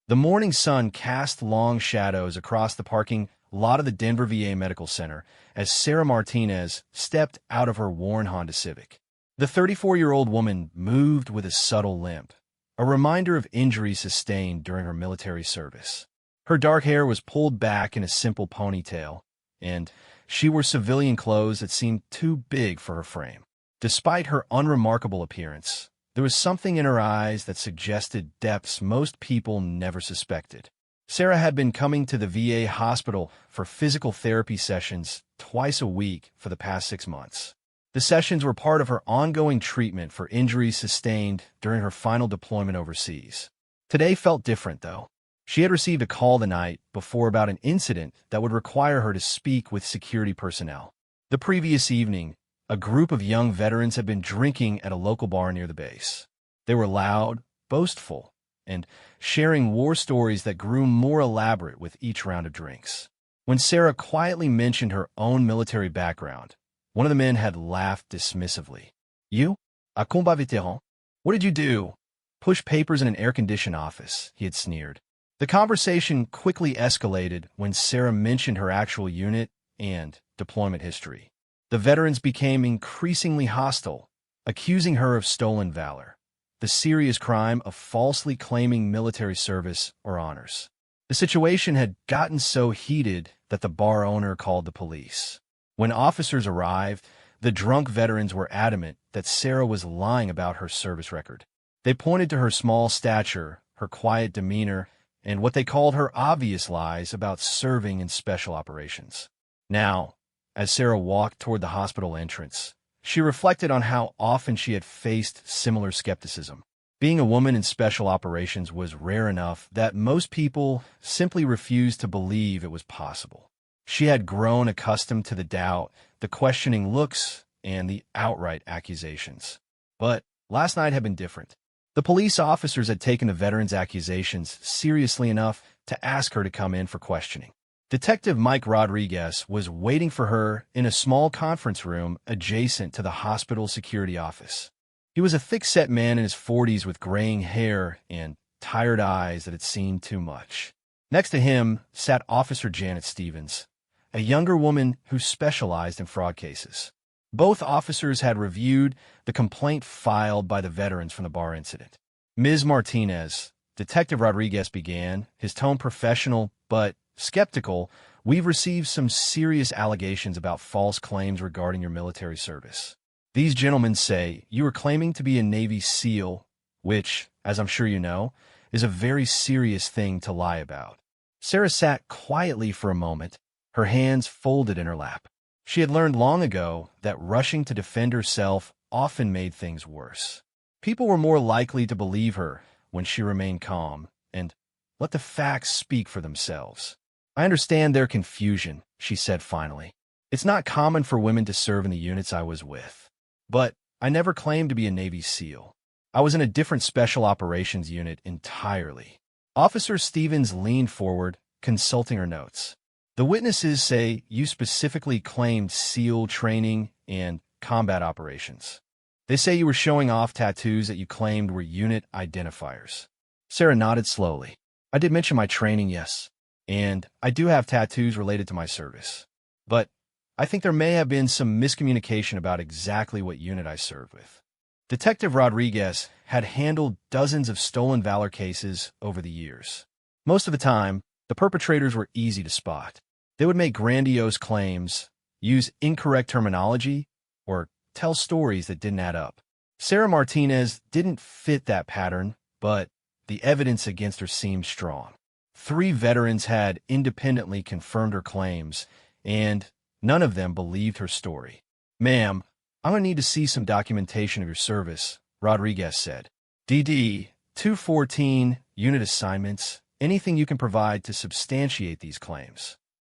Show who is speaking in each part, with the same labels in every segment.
Speaker 1: The morning sun cast long shadows across the parking lot of the Denver VA Medical Center as Sarah Martinez stepped out of her worn Honda Civic. The 34-year-old woman moved with a subtle limp, a reminder of injuries sustained during her military service. Her dark hair was pulled back in a simple ponytail, and she wore civilian clothes that seemed too big for her frame. Despite her unremarkable appearance, there was something in her eyes that suggested depths most people never suspected. Sarah had been coming to the VA hospital for physical therapy sessions twice a week for the past 6 months. The sessions were part of her ongoing treatment for injuries sustained during her final deployment overseas. Today felt different, though. She had received a call the night before about an incident that would require her to speak with security personnel. The previous evening, a group of young veterans had been drinking at a local bar near the base. They were loud, boastful, and sharing war stories that grew more elaborate with each round of drinks. When Sarah quietly mentioned her own military background, one of the men had laughed dismissively. "You? A combat vétéran? What did you do? Push papers in an air-conditioned office," he had sneered. The conversation quickly escalated when Sarah mentioned her actual unit and deployment history. The veterans became increasingly hostile, accusing her of stolen valor, the serious crime of falsely claiming military service or honors. The situation had gotten so heated that the bar owner called the police. When officers arrived, the drunk veterans were adamant that Sarah was lying about her service record. They pointed to her small stature, her quiet demeanor, and what they called her obvious lies about serving in special operations. Now, as Sarah walked toward the hospital entrance, she reflected on how often she had faced similar skepticism. Being a woman in special operations was rare enough that most people simply refused to believe it was possible. She had grown accustomed to the doubt, the questioning looks, and the outright accusations. But last night had been different. The police officers had taken the veterans' accusations seriously enough to ask her to come in for questioning. Detective Mike Rodriguez was waiting for her in a small conference room adjacent to the hospital security office. He was a thick-set man in his 40s with graying hair and tired eyes that had seen too much. Next to him sat Officer Janet Stevens, a younger woman who specialized in fraud cases. Both officers had reviewed the complaint filed by the veterans from the bar incident. "Ms. Martinez," Detective Rodriguez began, his tone professional but skeptical, "we've received some serious allegations about false claims regarding your military service. These gentlemen say you are claiming to be a Navy SEAL, which, as I'm sure you know, is a very serious thing to lie about." Sarah sat quietly for a moment, her hands folded in her lap. She had learned long ago that rushing to defend herself often made things worse. People were more likely to believe her when she remained calm and let the facts speak for themselves. "I understand their confusion," she said finally. "It's not common for women to serve in the units I was with. But I never claimed to be a Navy SEAL. I was in a different special operations unit entirely." Officer Stevens leaned forward, consulting her notes. "The witnesses say you specifically claimed SEAL training and combat operations. They say you were showing off tattoos that you claimed were unit identifiers." Sarah nodded slowly. "I did mention my training, yes. And I do have tattoos related to my service. But I think there may have been some miscommunication about exactly what unit I served with." Detective Rodriguez had handled dozens of stolen valor cases over the years. Most of the time, the perpetrators were easy to spot. They would make grandiose claims, use incorrect terminology, or tell stories that didn't add up. Sarah Martinez didn't fit that pattern, but the evidence against her seemed strong. 3 veterans had independently confirmed her claims, and none of them believed her story. "Ma'am, I'm going to need to see some documentation of your service," Rodriguez said. "DD 214, unit assignments, anything you can provide to substantiate these claims."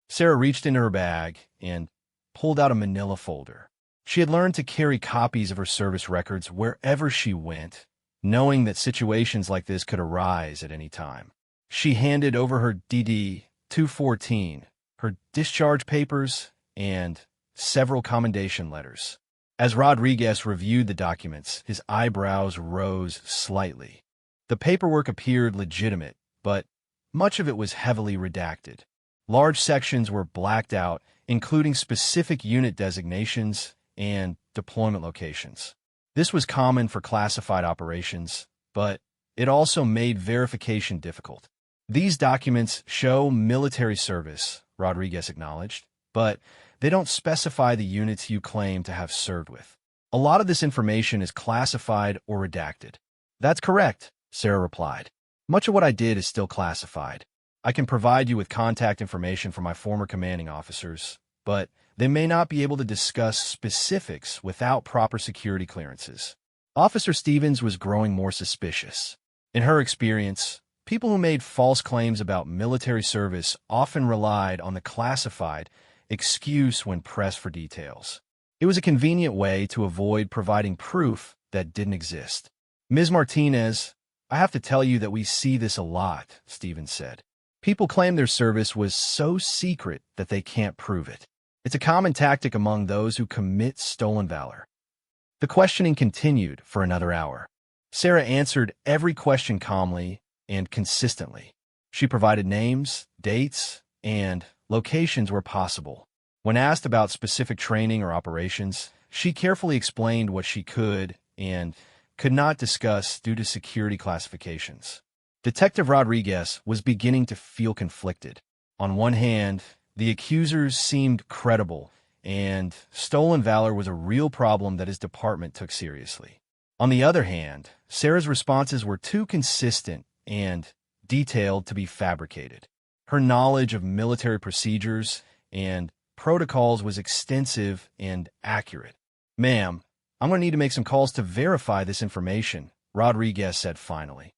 Speaker 1: Sarah reached into her bag and pulled out a manila folder. She had learned to carry copies of her service records wherever she went, knowing that situations like this could arise at any time. She handed over her DD 214, her discharge papers, and several commendation letters. As Rodriguez reviewed the documents, his eyebrows rose slightly. The paperwork appeared legitimate, but much of it was heavily redacted. Large sections were blacked out, including specific unit designations and deployment locations. This was common for classified operations, but it also made verification difficult. These documents show military service, Rodriguez acknowledged, but they don't specify the units you claim to have served with. A lot of this information is classified or redacted. That's correct, Sarah replied. Much of what I did is still classified. I can provide you with contact information from my former commanding officers, but they may not be able to discuss specifics without proper security clearances. Officer Stevens was growing more suspicious. In her experience, people who made false claims about military service often relied on the classified excuse when pressed for details. It was a convenient way to avoid providing proof that didn't exist. Ms. Martinez, I have to tell you that we see this a lot, Stevens said. People claim their service was so secret that they can't prove it. It's a common tactic among those who commit stolen valor. The questioning continued for another hour. Sarah answered every question calmly and consistently. She provided names, dates, and locations where possible. When asked about specific training or operations, she carefully explained what she could and could not discuss due to security classifications. Detective Rodriguez was beginning to feel conflicted. On one hand, the accusers seemed credible, and stolen valor was a real problem that his department took seriously. On the other hand, Sarah's responses were too consistent and detailed to be fabricated. Her knowledge of military procedures and protocols was extensive and accurate. Ma'am, I'm going to need to make some calls to verify this information, Rodriguez said finally.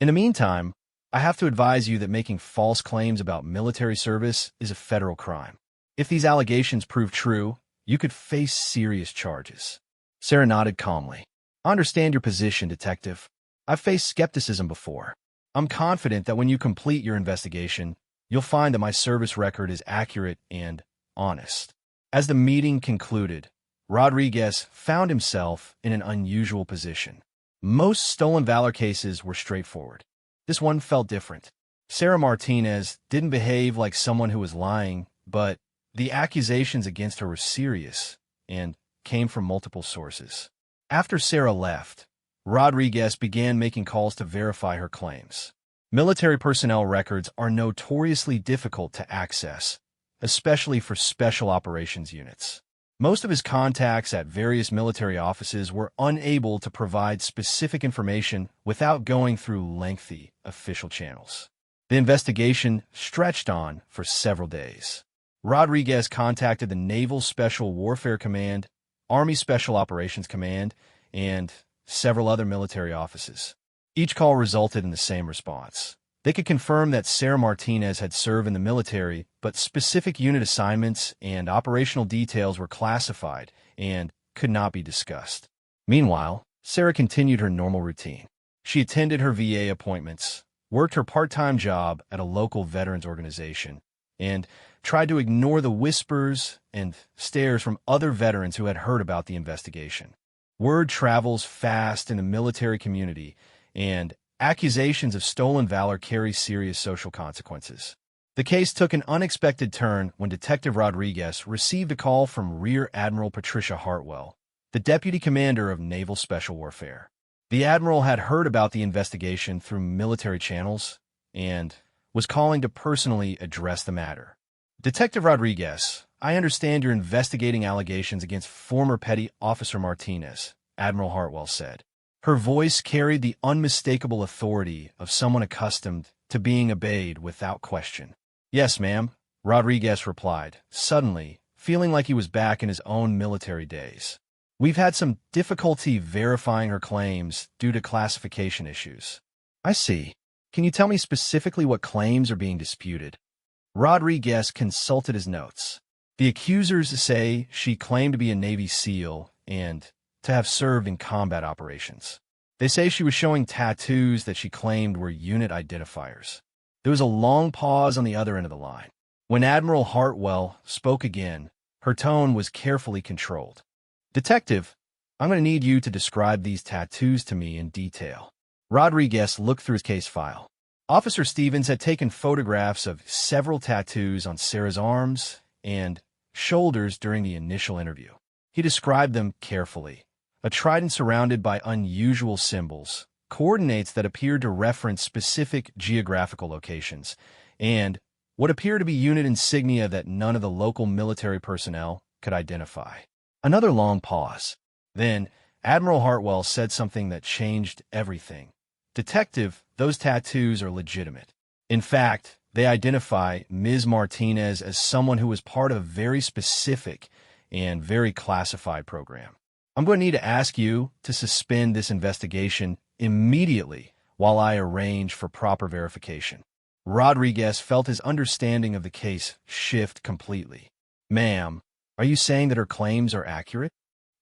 Speaker 1: In the meantime, I have to advise you that making false claims about military service is a federal crime. If these allegations prove true, you could face serious charges. Sarah nodded calmly. I understand your position, Detective. I've faced skepticism before. I'm confident that when you complete your investigation, you'll find that my service record is accurate and honest. As the meeting concluded, Rodriguez found himself in an unusual position. Most stolen valor cases were straightforward. This one felt different. Sarah Martinez didn't behave like someone who was lying, but the accusations against her were serious and came from multiple sources. After Sarah left, Rodriguez began making calls to verify her claims. Military personnel records are notoriously difficult to access, especially for special operations units. Most of his contacts at various military offices were unable to provide specific information without going through lengthy official channels. The investigation stretched on for several days. Rodriguez contacted the Naval Special Warfare Command, Army Special Operations Command, and several other military offices. Each call resulted in the same response. They could confirm that Sarah Martinez had served in the military, but specific unit assignments and operational details were classified and could not be discussed. Meanwhile, Sarah continued her normal routine. She attended her VA appointments, worked her part-time job at a local veterans organization, and tried to ignore the whispers and stares from other veterans who had heard about the investigation. Word travels fast in the military community, and accusations of stolen valor carry serious social consequences. The case took an unexpected turn when Detective Rodriguez received a call from Rear Admiral Patricia Hartwell, the Deputy Commander of Naval Special Warfare. The Admiral had heard about the investigation through military channels and was calling to personally address the matter. Detective Rodriguez, I understand you're investigating allegations against former Petty Officer Martinez, Admiral Hartwell said. Her voice carried the unmistakable authority of someone accustomed to being obeyed without question. Yes, ma'am, Rodriguez replied, suddenly feeling like he was back in his own military days. We've had some difficulty verifying her claims due to classification issues. I see. Can you tell me specifically what claims are being disputed? Rodriguez consulted his notes. The accusers say she claimed to be a Navy SEAL and to have served in combat operations. They say she was showing tattoos that she claimed were unit identifiers. There was a long pause on the other end of the line. When Admiral Hartwell spoke again, her tone was carefully controlled. Detective, I'm going to need you to describe these tattoos to me in detail. Rodriguez looked through his case file. Officer Stevens had taken photographs of several tattoos on Sarah's arms and shoulders during the initial interview. He described them carefully. A trident surrounded by unusual symbols, coordinates that appeared to reference specific geographical locations, and what appeared to be unit insignia that none of the local military personnel could identify. Another long pause. Then, Admiral Hartwell said something that changed everything. "Detective, those tattoos are legitimate. In fact, they identify Ms. Martinez as someone who was part of a very specific and very classified program. I'm going to need to ask you to suspend this investigation immediately while I arrange for proper verification." Rodriguez felt his understanding of the case shift completely. "Ma'am, are you saying that her claims are accurate?"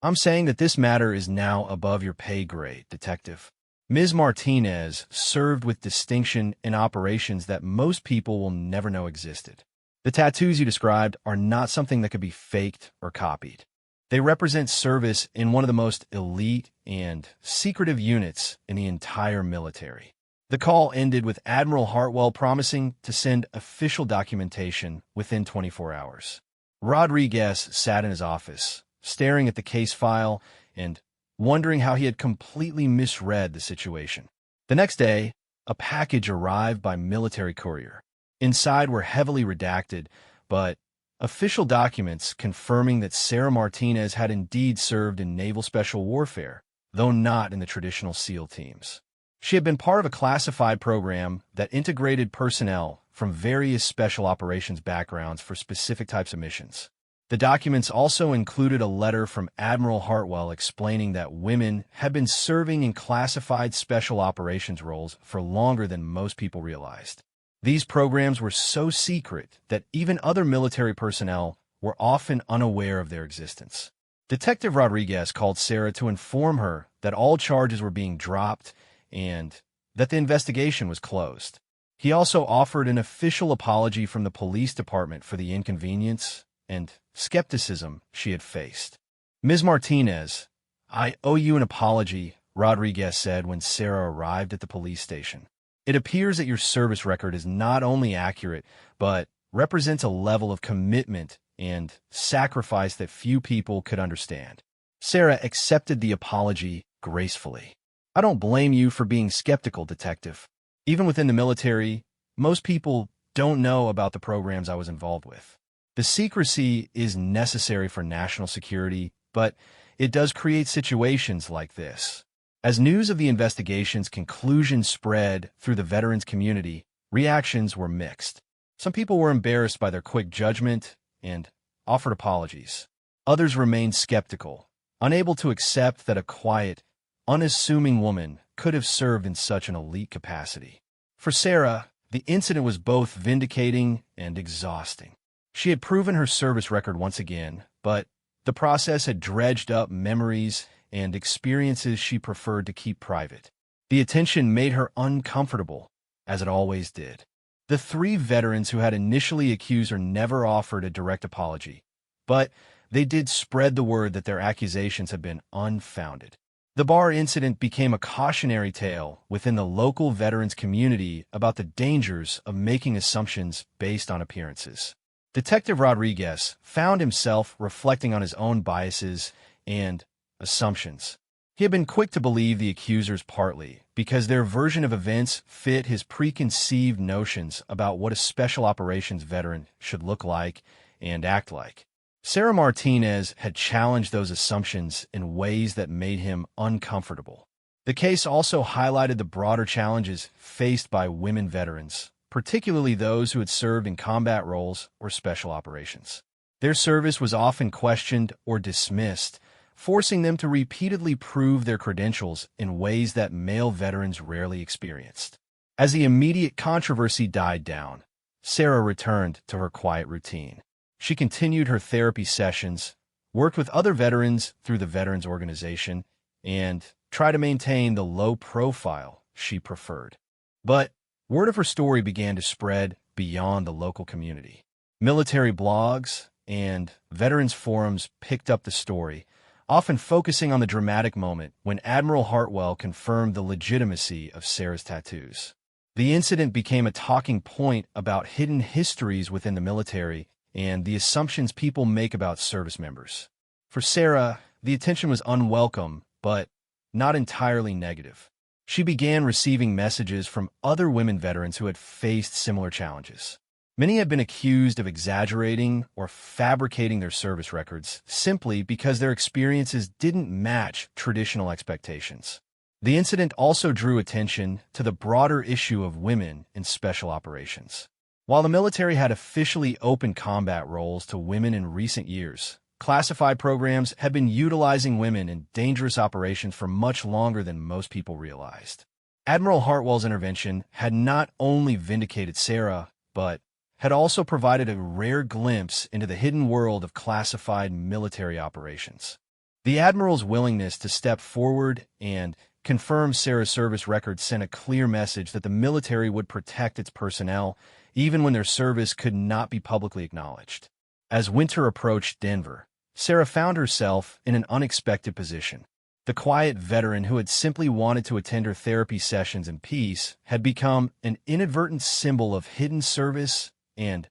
Speaker 1: "I'm saying that this matter is now above your pay grade, Detective. Ms. Martinez served with distinction in operations that most people will never know existed. The tattoos you described are not something that could be faked or copied. They represent service in one of the most elite and secretive units in the entire military." The call ended with Admiral Hartwell promising to send official documentation within 24 hours. Rodriguez sat in his office, staring at the case file and wondering how he had completely misread the situation. The next day, a package arrived by military courier. Inside were heavily redacted, but official documents confirming that Sarah Martinez had indeed served in naval special warfare, though not in the traditional SEAL teams. She had been part of a classified program that integrated personnel from various special operations backgrounds for specific types of missions. The documents also included a letter from Admiral Hartwell explaining that women had been serving in classified special operations roles for longer than most people realized. These programs were so secret that even other military personnel were often unaware of their existence. Detective Rodriguez called Sarah to inform her that all charges were being dropped and that the investigation was closed. He also offered an official apology from the police department for the inconvenience and skepticism she had faced. "Ms. Martinez, I owe you an apology," Rodriguez said when Sarah arrived at the police station. "It appears that your service record is not only accurate, but represents a level of commitment and sacrifice that few people could understand." Sarah accepted the apology gracefully. "I don't blame you for being skeptical, Detective. Even within the military, most people don't know about the programs I was involved with. The secrecy is necessary for national security, but it does create situations like this." As news of the investigation's conclusion spread through the veterans community, reactions were mixed. Some people were embarrassed by their quick judgment and offered apologies. Others remained skeptical, unable to accept that a quiet, unassuming woman could have served in such an elite capacity. For Sarah, the incident was both vindicating and exhausting. She had proven her service record once again, but the process had dredged up memories and experiences she preferred to keep private. The attention made her uncomfortable, as it always did. The three veterans who had initially accused her never offered a direct apology, but they did spread the word that their accusations had been unfounded. The bar incident became a cautionary tale within the local veterans community about the dangers of making assumptions based on appearances. Detective Rodriguez found himself reflecting on his own biases and assumptions. He had been quick to believe the accusers partly because their version of events fit his preconceived notions about what a special operations veteran should look like and act like. Sarah Martinez had challenged those assumptions in ways that made him uncomfortable. The case also highlighted the broader challenges faced by women veterans, particularly those who had served in combat roles or special operations. Their service was often questioned or dismissed, forcing them to repeatedly prove their credentials in ways that male veterans rarely experienced. As the immediate controversy died down, Sarah returned to her quiet routine. She continued her therapy sessions, worked with other veterans through the Veterans Organization, and tried to maintain the low profile she preferred. But word of her story began to spread beyond the local community. Military blogs and veterans forums picked up the story, often focusing on the dramatic moment when Admiral Hartwell confirmed the legitimacy of Sarah's tattoos. The incident became a talking point about hidden histories within the military and the assumptions people make about service members. For Sarah, the attention was unwelcome, but not entirely negative. She began receiving messages from other women veterans who had faced similar challenges. Many had been accused of exaggerating or fabricating their service records simply because their experiences didn't match traditional expectations. The incident also drew attention to the broader issue of women in special operations. While the military had officially opened combat roles to women in recent years, classified programs had been utilizing women in dangerous operations for much longer than most people realized. Admiral Hartwell's intervention had not only vindicated Sarah, but had also provided a rare glimpse into the hidden world of classified military operations. The Admiral's willingness to step forward and confirm Sarah's service record sent a clear message that the military would protect its personnel even when their service could not be publicly acknowledged. As winter approached Denver, Sarah found herself in an unexpected position. The quiet veteran who had simply wanted to attend her therapy sessions in peace had become an inadvertent symbol of hidden service and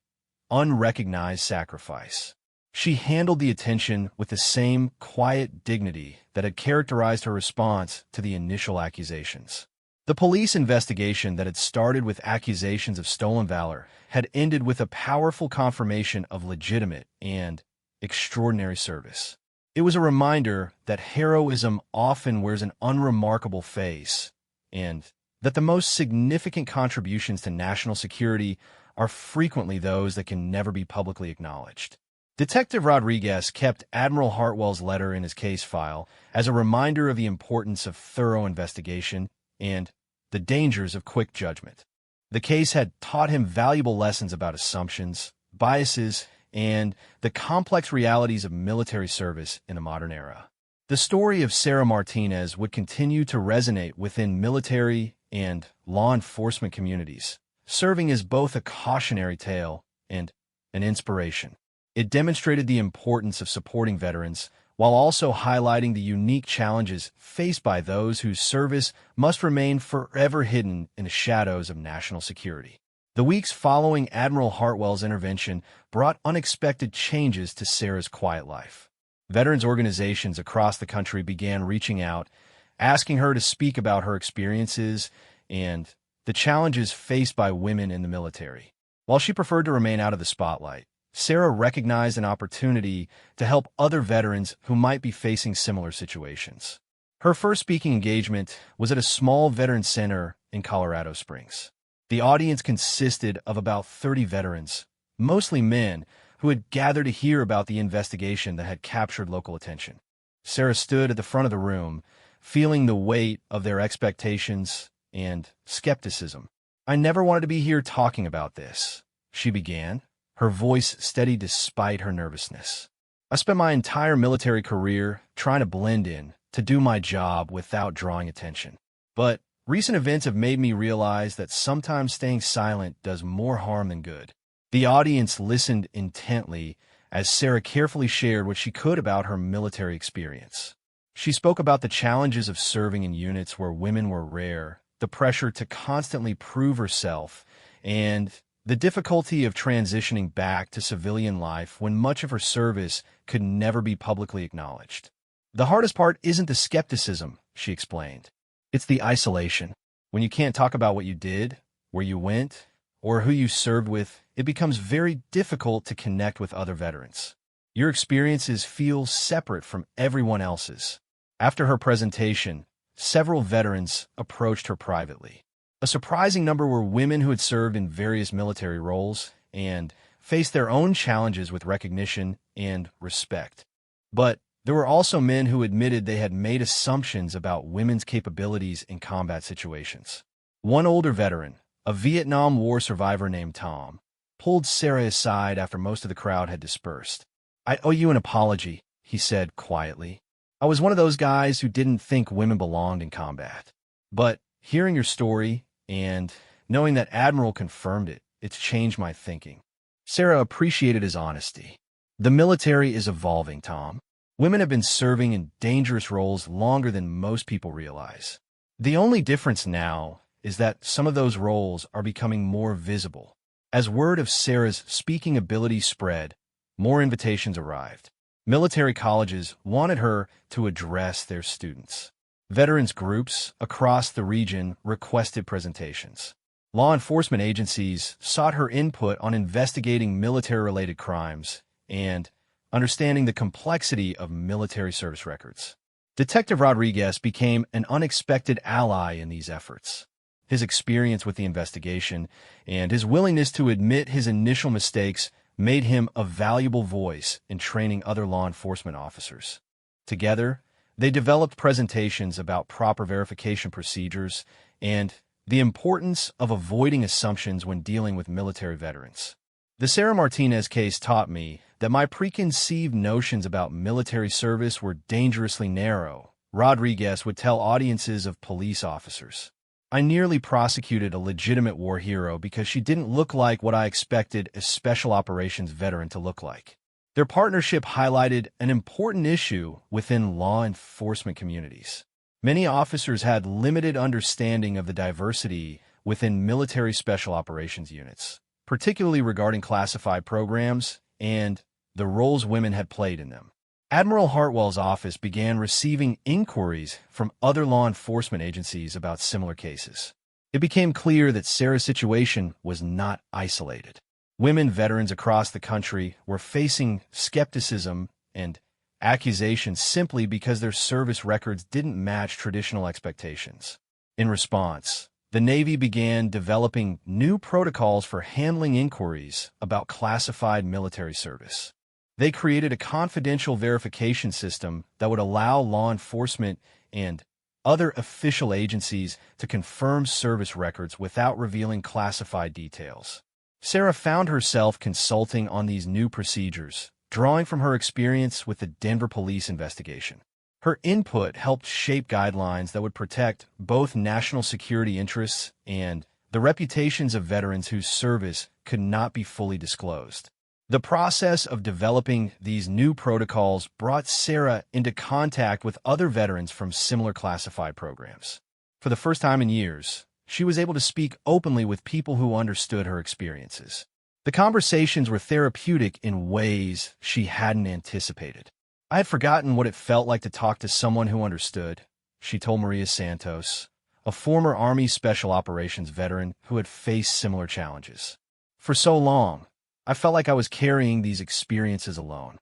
Speaker 1: unrecognized sacrifice. She handled the attention with the same quiet dignity that had characterized her response to the initial accusations. The police investigation that had started with accusations of stolen valor had ended with a powerful confirmation of legitimate and extraordinary service. It was a reminder that heroism often wears an unremarkable face, and that the most significant contributions to national security are frequently those that can never be publicly acknowledged. Detective Rodriguez kept Admiral Hartwell's letter in his case file as a reminder of the importance of thorough investigation and the dangers of quick judgment. The case had taught him valuable lessons about assumptions, biases, and the complex realities of military service in the modern era. The story of Sarah Martinez would continue to resonate within military and law enforcement communities, serving as both a cautionary tale and an inspiration. It demonstrated the importance of supporting veterans while also highlighting the unique challenges faced by those whose service must remain forever hidden in the shadows of national security. The weeks following Admiral Hartwell's intervention brought unexpected changes to Sarah's quiet life. Veterans organizations across the country began reaching out, asking her to speak about her experiences and the challenges faced by women in the military. While she preferred to remain out of the spotlight, Sarah recognized an opportunity to help other veterans who might be facing similar situations. Her first speaking engagement was at a small veteran center in Colorado Springs. The audience consisted of about 30 veterans, mostly men, who had gathered to hear about the investigation that had captured local attention. Sarah stood at the front of the room, feeling the weight of their expectations and skepticism. "I never wanted to be here talking about this," she began, her voice steady despite her nervousness. "I spent my entire military career trying to blend in, to do my job without drawing attention. But recent events have made me realize that sometimes staying silent does more harm than good." The audience listened intently as Sarah carefully shared what she could about her military experience. She spoke about the challenges of serving in units where women were rare, the pressure to constantly prove herself, and the difficulty of transitioning back to civilian life when much of her service could never be publicly acknowledged. "The hardest part isn't the skepticism," she explained. "It's the isolation. When you can't talk about what you did, where you went, or who you served with, it becomes very difficult to connect with other veterans. Your experiences feel separate from everyone else's." After her presentation, several veterans approached her privately. A surprising number were women who had served in various military roles and faced their own challenges with recognition and respect. But there were also men who admitted they had made assumptions about women's capabilities in combat situations. One older veteran, a Vietnam War survivor named Tom, pulled Sarah aside after most of the crowd had dispersed. "I owe you an apology," he said quietly. "I was one of those guys who didn't think women belonged in combat. But hearing your story and knowing that Admiral confirmed it, it's changed my thinking." Sarah appreciated his honesty. "The military is evolving, Tom. Women have been serving in dangerous roles longer than most people realize. The only difference now is that some of those roles are becoming more visible. As word of Sarah's speaking ability spread, more invitations arrived. Military colleges wanted her to address their students. Veterans groups across the region requested presentations. Law enforcement agencies sought her input on investigating military-related crimes and understanding the complexity of military service records. Detective Rodriguez became an unexpected ally in these efforts. His experience with the investigation and his willingness to admit his initial mistakes made him a valuable voice in training other law enforcement officers. Together, they developed presentations about proper verification procedures and the importance of avoiding assumptions when dealing with military veterans. The Sarah Martinez case taught me that my preconceived notions about military service were dangerously narrow, Rodriguez would tell audiences of police officers. I nearly prosecuted a legitimate war hero because she didn't look like what I expected a special operations veteran to look like. Their partnership highlighted an important issue within law enforcement communities. Many officers had limited understanding of the diversity within military special operations units, particularly regarding classified programs and the roles women had played in them. Admiral Hartwell's office began receiving inquiries from other law enforcement agencies about similar cases. It became clear that Sarah's situation was not isolated. Women veterans across the country were facing skepticism and accusations simply because their service records didn't match traditional expectations. In response, the Navy began developing new protocols for handling inquiries about classified military service. They created a confidential verification system that would allow law enforcement and other official agencies to confirm service records without revealing classified details. Sarah found herself consulting on these new procedures, drawing from her experience with the Denver police investigation. Her input helped shape guidelines that would protect both national security interests and the reputations of veterans whose service could not be fully disclosed. The process of developing these new protocols brought Sarah into contact with other veterans from similar classified programs. For the first time in years, she was able to speak openly with people who understood her experiences. The conversations were therapeutic in ways she hadn't anticipated. I had forgotten what it felt like to talk to someone who understood, she told Maria Santos, a former Army Special Operations veteran who had faced similar challenges. For so long, I felt like I was carrying these experiences alone.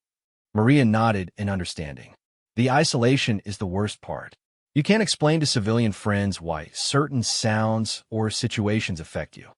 Speaker 1: Maria nodded in understanding. The isolation is the worst part. You can't explain to civilian friends why certain sounds or situations affect you.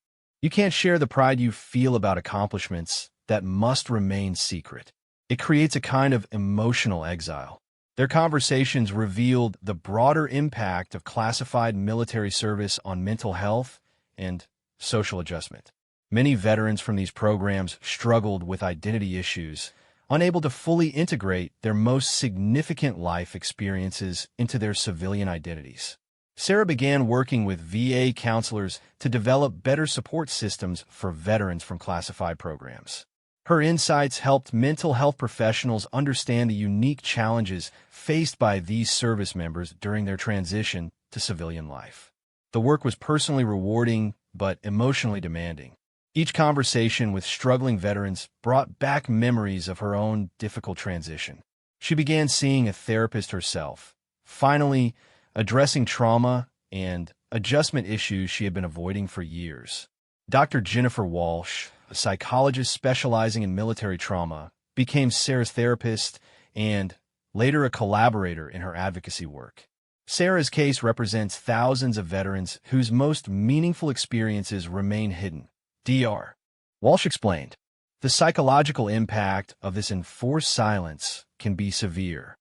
Speaker 1: You can't share the pride you feel about accomplishments that must remain secret. It creates a kind of emotional exile. Their conversations revealed the broader impact of classified military service on mental health and social adjustment. Many veterans from these programs struggled with identity issues, unable to fully integrate their most significant life experiences into their civilian identities. Sarah began working with VA counselors to develop better support systems for veterans from classified programs. Her insights helped mental health professionals understand the unique challenges faced by these service members during their transition to civilian life. The work was personally rewarding but emotionally demanding. Each conversation with struggling veterans brought back memories of her own difficult transition. She began seeing a therapist herself, finally addressing trauma and adjustment issues she had been avoiding for years. Dr. Jennifer Walsh, a psychologist specializing in military trauma, became Sarah's therapist and later a collaborator in her advocacy work. Sarah's case represents thousands of veterans whose most meaningful experiences remain hidden. Dr. Walsh explained, the psychological impact of this enforced silence can be severe.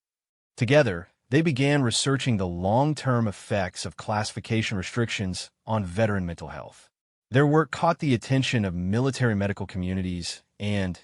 Speaker 1: Together, they began researching the long-term effects of classification restrictions on veteran mental health. Their work caught the attention of military medical communities and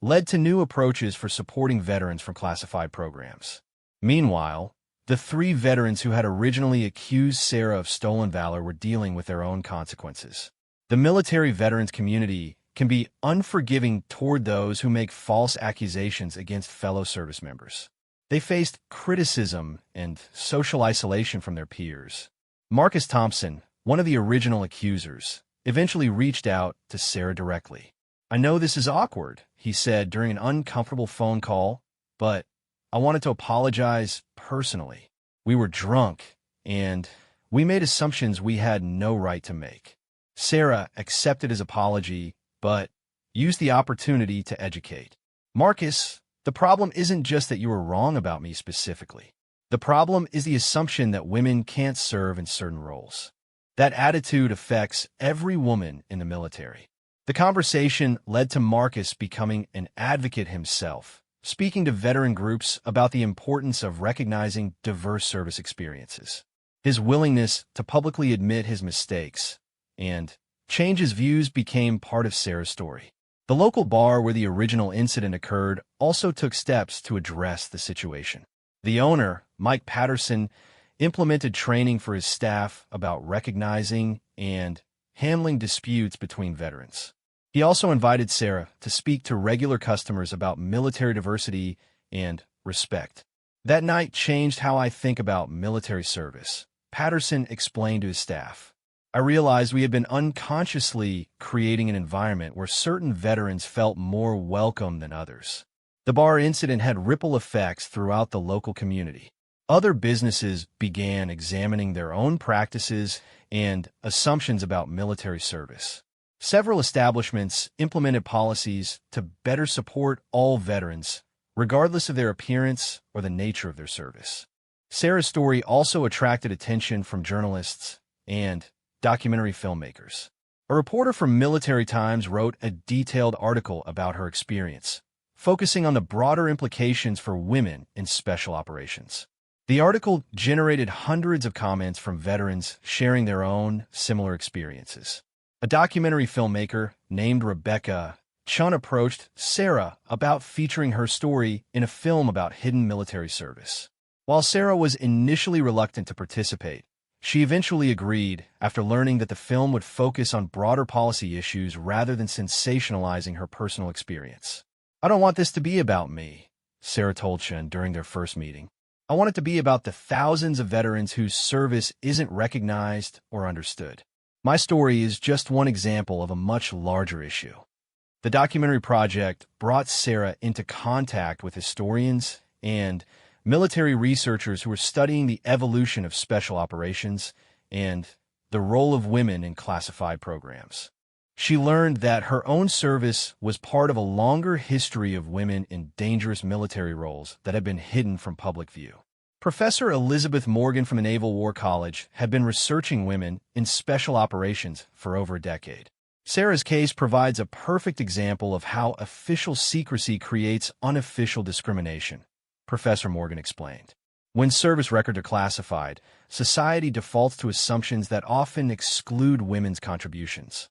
Speaker 1: led to new approaches for supporting veterans from classified programs. Meanwhile, the three veterans who had originally accused Sarah of stolen valor were dealing with their own consequences. The military veterans community can be unforgiving toward those who make false accusations against fellow service members. They faced criticism and social isolation from their peers. Marcus Thompson, one of the original accusers, eventually reached out to Sarah directly. "I know this is awkward," he said during an uncomfortable phone call, "but I wanted to apologize personally. We were drunk, and we made assumptions we had no right to make." Sarah accepted his apology, but used the opportunity to educate. "Marcus, the problem isn't just that you were wrong about me specifically. The problem is the assumption that women can't serve in certain roles. That attitude affects every woman in the military." The conversation led to Marcus becoming an advocate himself, speaking to veteran groups about the importance of recognizing diverse service experiences. His willingness to publicly admit his mistakes and change his views became part of Sarah's story. The local bar where the original incident occurred also took steps to address the situation. The owner, Mike Patterson, implemented training for his staff about recognizing and handling disputes between veterans. He also invited Sarah to speak to regular customers about military diversity and respect. "That night changed how I think about military service," Patterson explained to his staff. "I realized we had been unconsciously creating an environment where certain veterans felt more welcome than others." The bar incident had ripple effects throughout the local community. Other businesses began examining their own practices and assumptions about military service. Several establishments implemented policies to better support all veterans, regardless of their appearance or the nature of their service. Sarah's story also attracted attention from journalists and documentary filmmakers. A reporter from Military Times wrote a detailed article about her experience, focusing on the broader implications for women in special operations. The article generated hundreds of comments from veterans sharing their own similar experiences. A documentary filmmaker named Rebecca Chun approached Sarah about featuring her story in a film about hidden military service. While Sarah was initially reluctant to participate, she eventually agreed after learning that the film would focus on broader policy issues rather than sensationalizing her personal experience. "I don't want this to be about me," Sarah told Chun during their first meeting. "I want it to be about the thousands of veterans whose service isn't recognized or understood. My story is just one example of a much larger issue." The documentary project brought Sarah into contact with historians and military researchers who were studying the evolution of special operations and the role of women in classified programs. She learned that her own service was part of a longer history of women in dangerous military roles that had been hidden from public view. Professor Elizabeth Morgan from the Naval War College had been researching women in special operations for over a decade. Sarah's case provides a perfect example of how official secrecy creates unofficial discrimination, Professor Morgan explained. When service records are classified, society defaults to assumptions that often exclude women's contributions.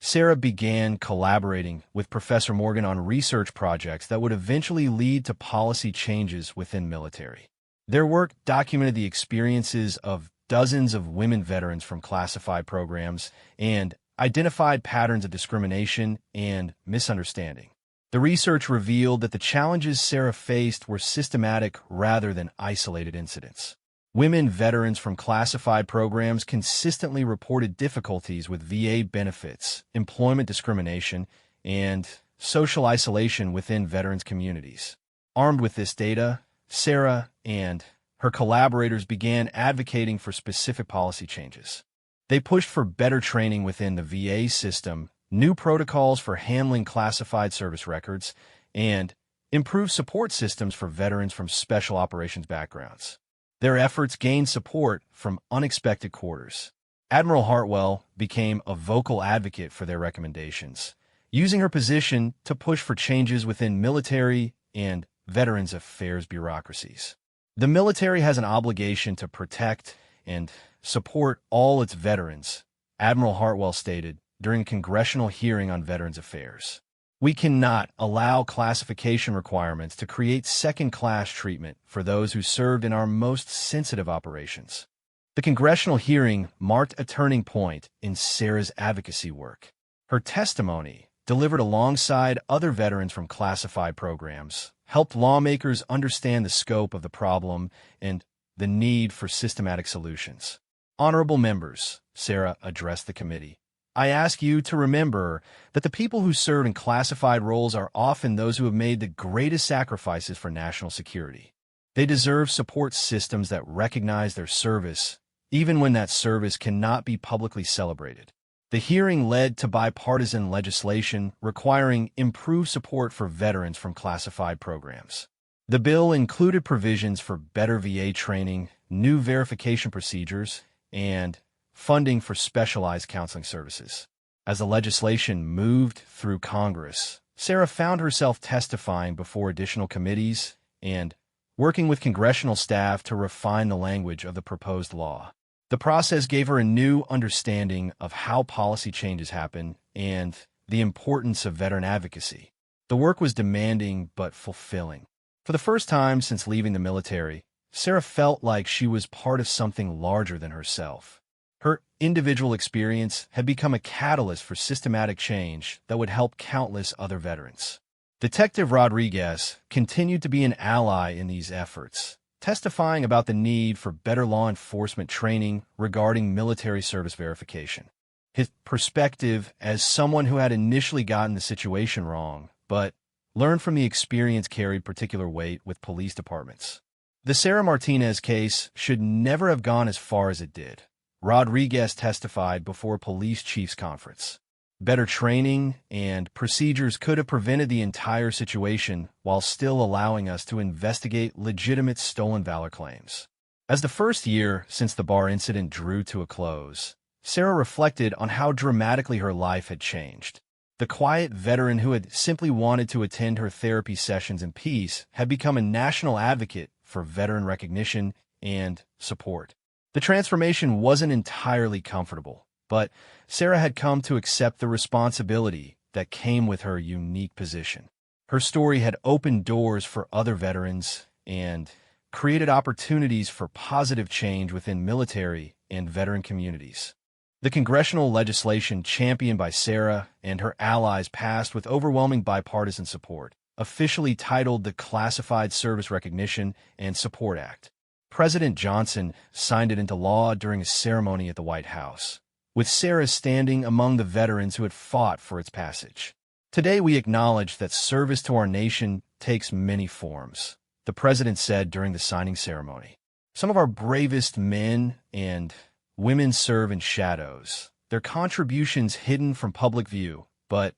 Speaker 1: Sarah began collaborating with Professor Morgan on research projects that would eventually lead to policy changes within military. Their work documented the experiences of dozens of women veterans from classified programs and identified patterns of discrimination and misunderstanding. The research revealed that the challenges Sarah faced were systematic rather than isolated incidents. Women veterans from classified programs consistently reported difficulties with VA benefits, employment discrimination, and social isolation within veterans communities. Armed with this data, Sarah and her collaborators began advocating for specific policy changes. They pushed for better training within the VA system, new protocols for handling classified service records, and improved support systems for veterans from special operations backgrounds. Their efforts gained support from unexpected quarters. Admiral Hartwell became a vocal advocate for their recommendations, using her position to push for changes within military and veterans affairs bureaucracies. The military has an obligation to protect and support all its veterans, Admiral Hartwell stated during a congressional hearing on Veterans Affairs. "We cannot allow classification requirements to create second-class treatment for those who served in our most sensitive operations." The congressional hearing marked a turning point in Sarah's advocacy work. Her testimony, delivered alongside other veterans from classified programs, helped lawmakers understand the scope of the problem and the need for systematic solutions. Honorable members, Sarah addressed the committee. I ask you to remember that the people who serve in classified roles are often those who have made the greatest sacrifices for national security. They deserve support systems that recognize their service, even when that service cannot be publicly celebrated. The hearing led to bipartisan legislation requiring improved support for veterans from classified programs. The bill included provisions for better VA training, new verification procedures, and funding for specialized counseling services. As the legislation moved through Congress, Sarah found herself testifying before additional committees and working with congressional staff to refine the language of the proposed law. The process gave her a new understanding of how policy changes happen and the importance of veteran advocacy. The work was demanding but fulfilling. For the first time since leaving the military, Sarah felt like she was part of something larger than herself. Her individual experience had become a catalyst for systematic change that would help countless other veterans. Detective Rodriguez continued to be an ally in these efforts, testifying about the need for better law enforcement training regarding military service verification. His perspective as someone who had initially gotten the situation wrong, but learned from the experience carried particular weight with police departments. The Sarah Martinez case should never have gone as far as it did. Rodriguez testified before a police chiefs conference. Better training and procedures could have prevented the entire situation while still allowing us to investigate legitimate stolen valor claims. As the first year since the bar incident drew to a close, Sarah reflected on how dramatically her life had changed. The quiet veteran who had simply wanted to attend her therapy sessions in peace had become a national advocate for veteran recognition and support. The transformation wasn't entirely comfortable, but Sarah had come to accept the responsibility that came with her unique position. Her story had opened doors for other veterans and created opportunities for positive change within military and veteran communities. The congressional legislation championed by Sarah and her allies passed with overwhelming bipartisan support, officially titled the Classified Service Recognition and Support Act. President Johnson signed it into law during a ceremony at the White House, with Sarah standing among the veterans who had fought for its passage. Today we acknowledge that service to our nation takes many forms, the president said during the signing ceremony. Some of our bravest men and women serve in shadows, their contributions hidden from public view, but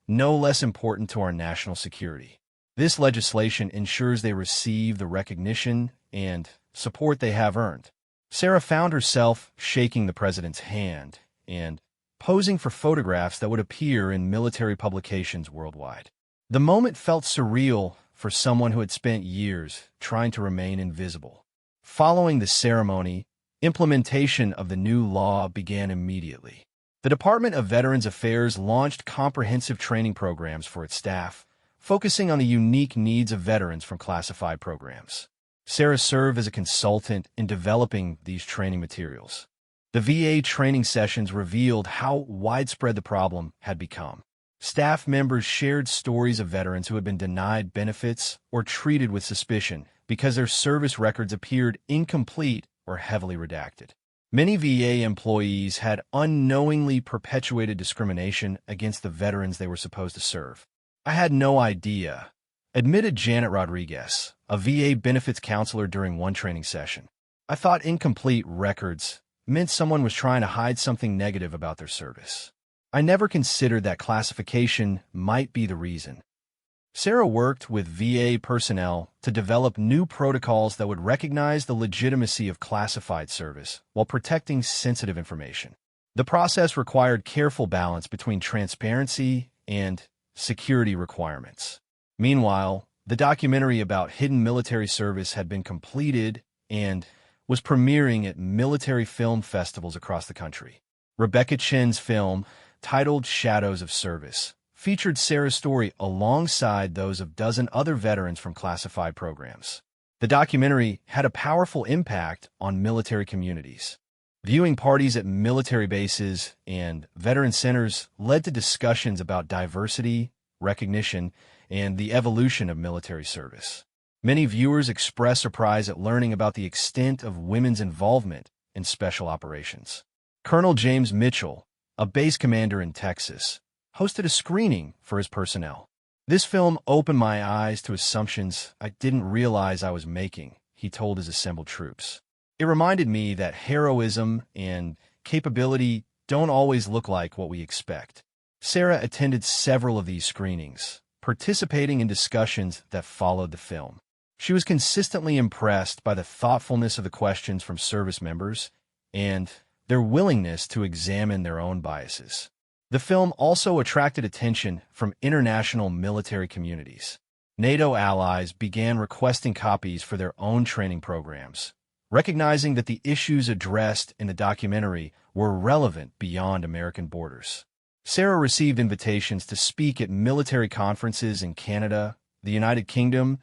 Speaker 1: no less important to our national security. This legislation ensures they receive the recognition and support they have earned. Sarah found herself shaking the president's hand and posing for photographs that would appear in military publications worldwide. The moment felt surreal for someone who had spent years trying to remain invisible. Following the ceremony, implementation of the new law began immediately. The Department of Veterans Affairs launched comprehensive training programs for its staff, focusing on the unique needs of veterans from classified programs. Sarah served as a consultant in developing these training materials. The VA training sessions revealed how widespread the problem had become. Staff members shared stories of veterans who had been denied benefits or treated with suspicion because their service records appeared incomplete or heavily redacted. Many VA employees had unknowingly perpetuated discrimination against the veterans they were supposed to serve. I had no idea, admitted Janet Rodriguez, a VA benefits counselor during one training session. I thought incomplete records meant someone was trying to hide something negative about their service. I never considered that classification might be the reason. Sarah worked with VA personnel to develop new protocols that would recognize the legitimacy of classified service while protecting sensitive information. The process required careful balance between transparency and security requirements. Meanwhile, the documentary about hidden military service had been completed and was premiering at military film festivals across the country. Rebecca Chen's film, titled Shadows of Service, featured Sarah's story alongside those of a dozen other veterans from classified programs. The documentary had a powerful impact on military communities. Viewing parties at military bases and veteran centers led to discussions about diversity, recognition, and the evolution of military service. Many viewers expressed surprise at learning about the extent of women's involvement and special operations. Colonel James Mitchell, a base commander in Texas, hosted a screening for his personnel. This film opened my eyes to assumptions I didn't realize I was making, he told his assembled troops. It reminded me that heroism and capability don't always look like what we expect. Sarah attended several of these screenings, participating in discussions that followed the film. She was consistently impressed by the thoughtfulness of the questions from service members and their willingness to examine their own biases. The film also attracted attention from international military communities. NATO allies began requesting copies for their own training programs, recognizing that the issues addressed in the documentary were relevant beyond American borders. Sarah received invitations to speak at military conferences in Canada, the United Kingdom,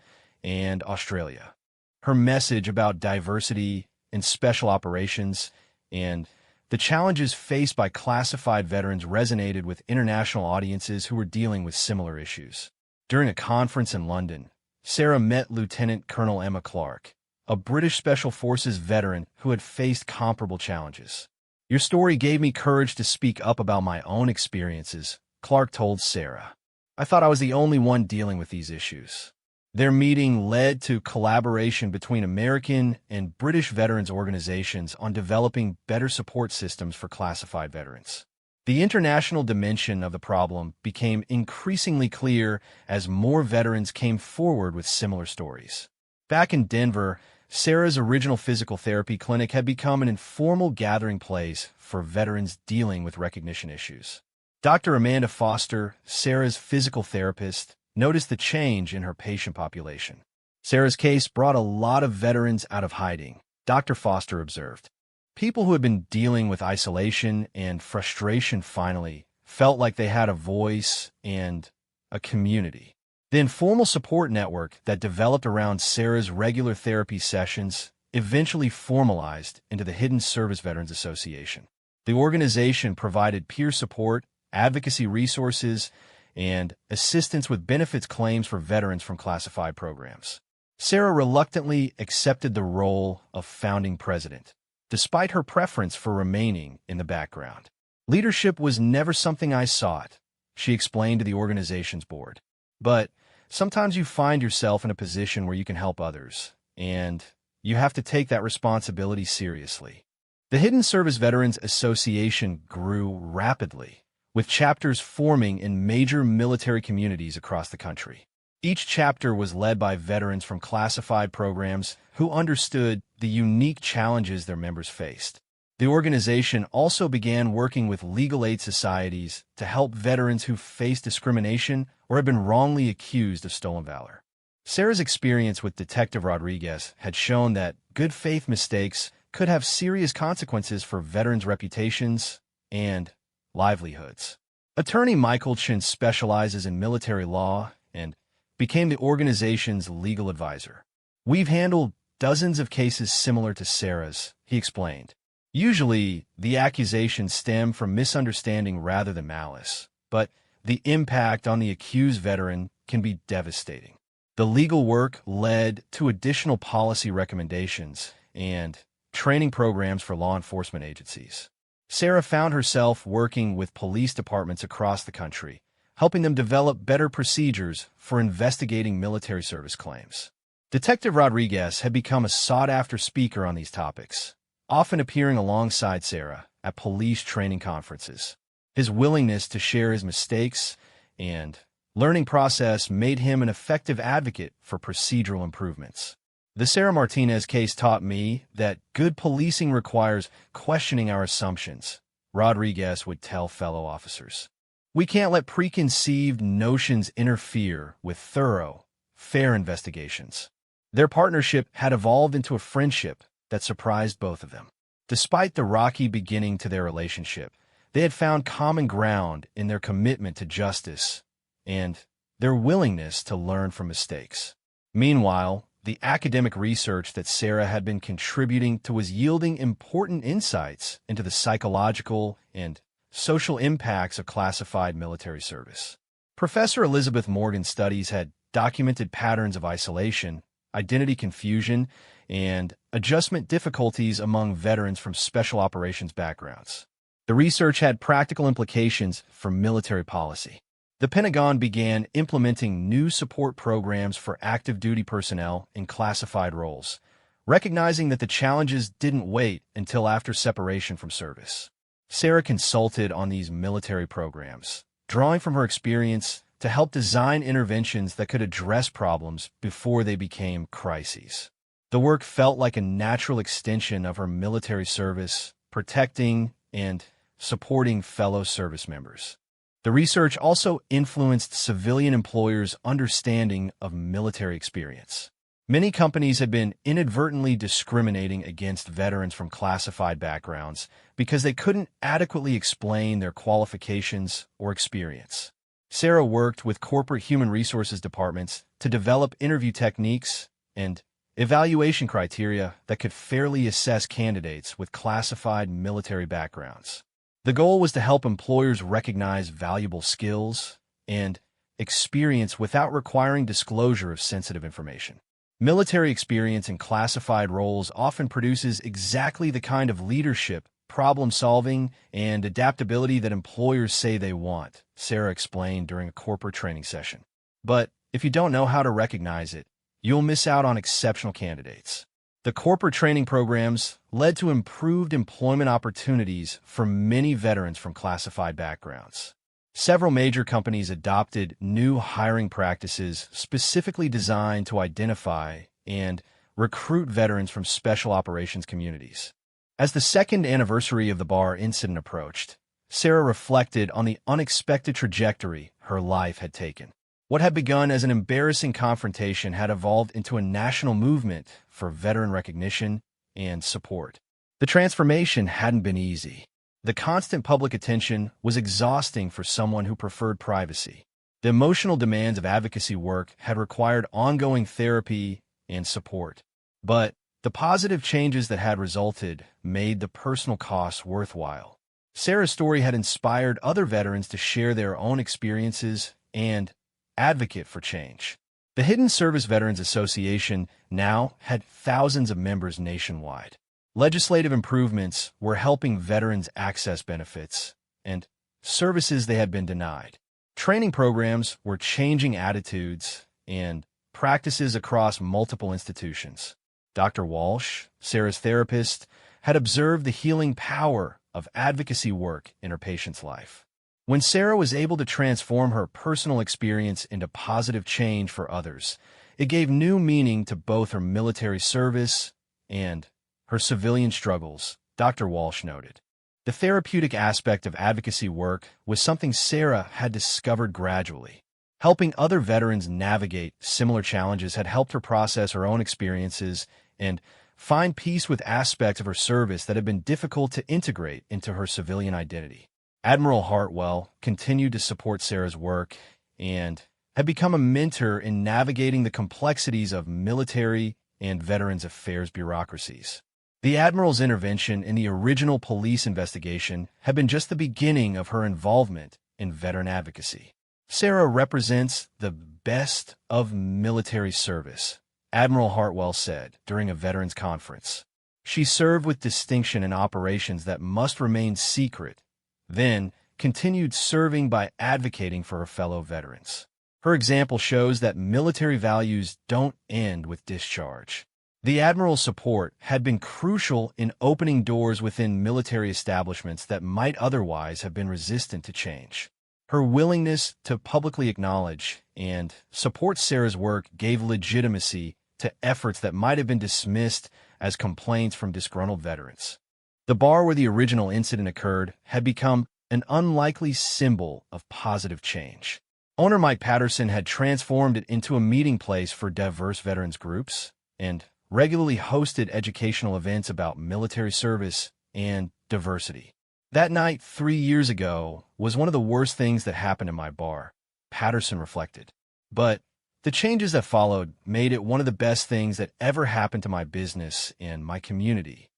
Speaker 1: and Australia. Her message about diversity and special operations and the challenges faced by classified veterans resonated with international audiences who were dealing with similar issues. During a conference in London, Sarah met Lieutenant Colonel Emma Clark, a British Special Forces veteran who had faced comparable challenges. "Your story gave me courage to speak up about my own experiences," Clark told Sarah. "I thought I was the only one dealing with these issues." Their meeting led to collaboration between American and British veterans organizations on developing better support systems for classified veterans. The international dimension of the problem became increasingly clear as more veterans came forward with similar stories. Back in Denver, Sarah's original physical therapy clinic had become an informal gathering place for veterans dealing with recognition issues. Dr. Amanda Foster, Sarah's physical therapist, noticed the change in her patient population. Sarah's case brought a lot of veterans out of hiding, Dr. Foster observed. People who had been dealing with isolation and frustration finally felt like they had a voice and a community. The informal support network that developed around Sarah's regular therapy sessions eventually formalized into the Hidden Service Veterans Association. The organization provided peer support, advocacy resources, and assistance with benefits claims for veterans from classified programs. Sarah reluctantly accepted the role of founding president, despite her preference for remaining in the background. "Leadership was never something I sought," she explained to the organization's board. "But sometimes you find yourself in a position where you can help others, and you have to take that responsibility seriously." The Hidden Service Veterans Association grew rapidly, with chapters forming in major military communities across the country. Each chapter was led by veterans from classified programs who understood the unique challenges their members faced. The organization also began working with legal aid societies to help veterans who faced discrimination or had been wrongly accused of stolen valor. Sarah's experience with Detective Rodriguez had shown that good faith mistakes could have serious consequences for veterans' reputations and livelihoods. Attorney Michael Chin specializes in military law and became the organization's legal advisor. "We've handled dozens of cases similar to Sarah's," he explained. "Usually, the accusations stem from misunderstanding rather than malice, but the impact on the accused veteran can be devastating." The legal work led to additional policy recommendations and training programs for law enforcement agencies. Sarah found herself working with police departments across the country, helping them develop better procedures for investigating military service claims. Detective Rodriguez had become a sought-after speaker on these topics, often appearing alongside Sarah at police training conferences. His willingness to share his mistakes and learning process made him an effective advocate for procedural improvements. The Sarah Martinez case taught me that good policing requires questioning our assumptions, Rodriguez would tell fellow officers. "We can't let preconceived notions interfere with thorough, fair investigations." Their partnership had evolved into a friendship that surprised both of them. Despite the rocky beginning to their relationship, they had found common ground in their commitment to justice and their willingness to learn from mistakes. Meanwhile, the academic research that Sarah had been contributing to was yielding important insights into the psychological and social impacts of classified military service. Professor Elizabeth Morgan's studies had documented patterns of isolation, identity confusion, and adjustment difficulties among veterans from special operations backgrounds. The research had practical implications for military policy. The Pentagon began implementing new support programs for active duty personnel in classified roles, recognizing that the challenges didn't wait until after separation from service. Sarah consulted on these military programs, drawing from her experience to help design interventions that could address problems before they became crises. The work felt like a natural extension of her military service, protecting and supporting fellow service members. The research also influenced civilian employers' understanding of military experience. Many companies had been inadvertently discriminating against veterans from classified backgrounds because they couldn't adequately explain their qualifications or experience. Sarah worked with corporate human resources departments to develop interview techniques and evaluation criteria that could fairly assess candidates with classified military backgrounds. The goal was to help employers recognize valuable skills and experience without requiring disclosure of sensitive information. Military experience in classified roles often produces exactly the kind of leadership, problem-solving, and adaptability that employers say they want, Sarah explained during a corporate training session. But if you don't know how to recognize it, you'll miss out on exceptional candidates. The corporate training programs led to improved employment opportunities for many veterans from classified backgrounds. Several major companies adopted new hiring practices specifically designed to identify and recruit veterans from special operations communities. As the second anniversary of the bar incident approached, Sarah reflected on the unexpected trajectory her life had taken. What had begun as an embarrassing confrontation had evolved into a national movement for veteran recognition and support. The transformation hadn't been easy. The constant public attention was exhausting for someone who preferred privacy. The emotional demands of advocacy work had required ongoing therapy and support. But the positive changes that had resulted made the personal costs worthwhile. Sarah's story had inspired other veterans to share their own experiences and advocate for change. The Hidden Service Veterans Association now had thousands of members nationwide. Legislative improvements were helping veterans access benefits and services they had been denied. Training programs were changing attitudes and practices across multiple institutions. Dr. Walsh, Sarah's therapist, had observed the healing power of advocacy work in her patient's life. When Sarah was able to transform her personal experience into positive change for others, it gave new meaning to both her military service and her civilian struggles, Dr. Walsh noted. The therapeutic aspect of advocacy work was something Sarah had discovered gradually. Helping other veterans navigate similar challenges had helped her process her own experiences and find peace with aspects of her service that had been difficult to integrate into her civilian identity. Admiral Hartwell continued to support Sarah's work and had become a mentor in navigating the complexities of military and veterans affairs bureaucracies. The Admiral's intervention in the original police investigation had been just the beginning of her involvement in veteran advocacy. Sarah represents the best of military service, Admiral Hartwell said during a veterans conference. She served with distinction in operations that must remain secret, then continued serving by advocating for her fellow veterans. Her example shows that military values don't end with discharge. The Admiral's support had been crucial in opening doors within military establishments that might otherwise have been resistant to change. Her willingness to publicly acknowledge and support Sarah's work gave legitimacy to efforts that might have been dismissed as complaints from disgruntled veterans. The bar where the original incident occurred had become an unlikely symbol of positive change. Owner Mike Patterson had transformed it into a meeting place for diverse veterans groups and regularly hosted educational events about military service and diversity. That night 3 years ago was one of the worst things that happened in my bar, Patterson reflected. But the changes that followed made it one of the best things that ever happened to my business and my community.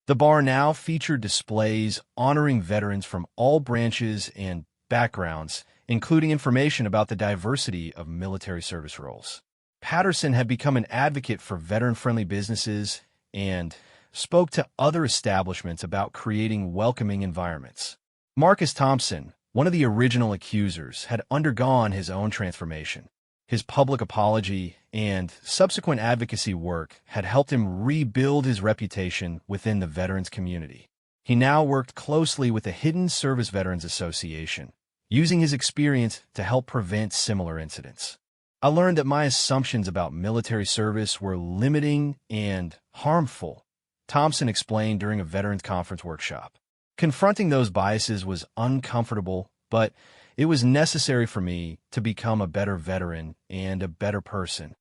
Speaker 1: The bar now featured displays honoring veterans from all branches and backgrounds, including information about the diversity of military service roles. Patterson had become an advocate for veteran-friendly businesses and spoke to other establishments about creating welcoming environments. Marcus Thompson, one of the original accusers, had undergone his own transformation. His public apology and subsequent advocacy work had helped him rebuild his reputation within the veterans community. He now worked closely with the Hidden Service Veterans Association, using his experience to help prevent similar incidents. I learned that my assumptions about military service were limiting and harmful, Thompson explained during a veterans conference workshop. Confronting those biases was uncomfortable, but it was necessary for me to become a better veteran and a better person.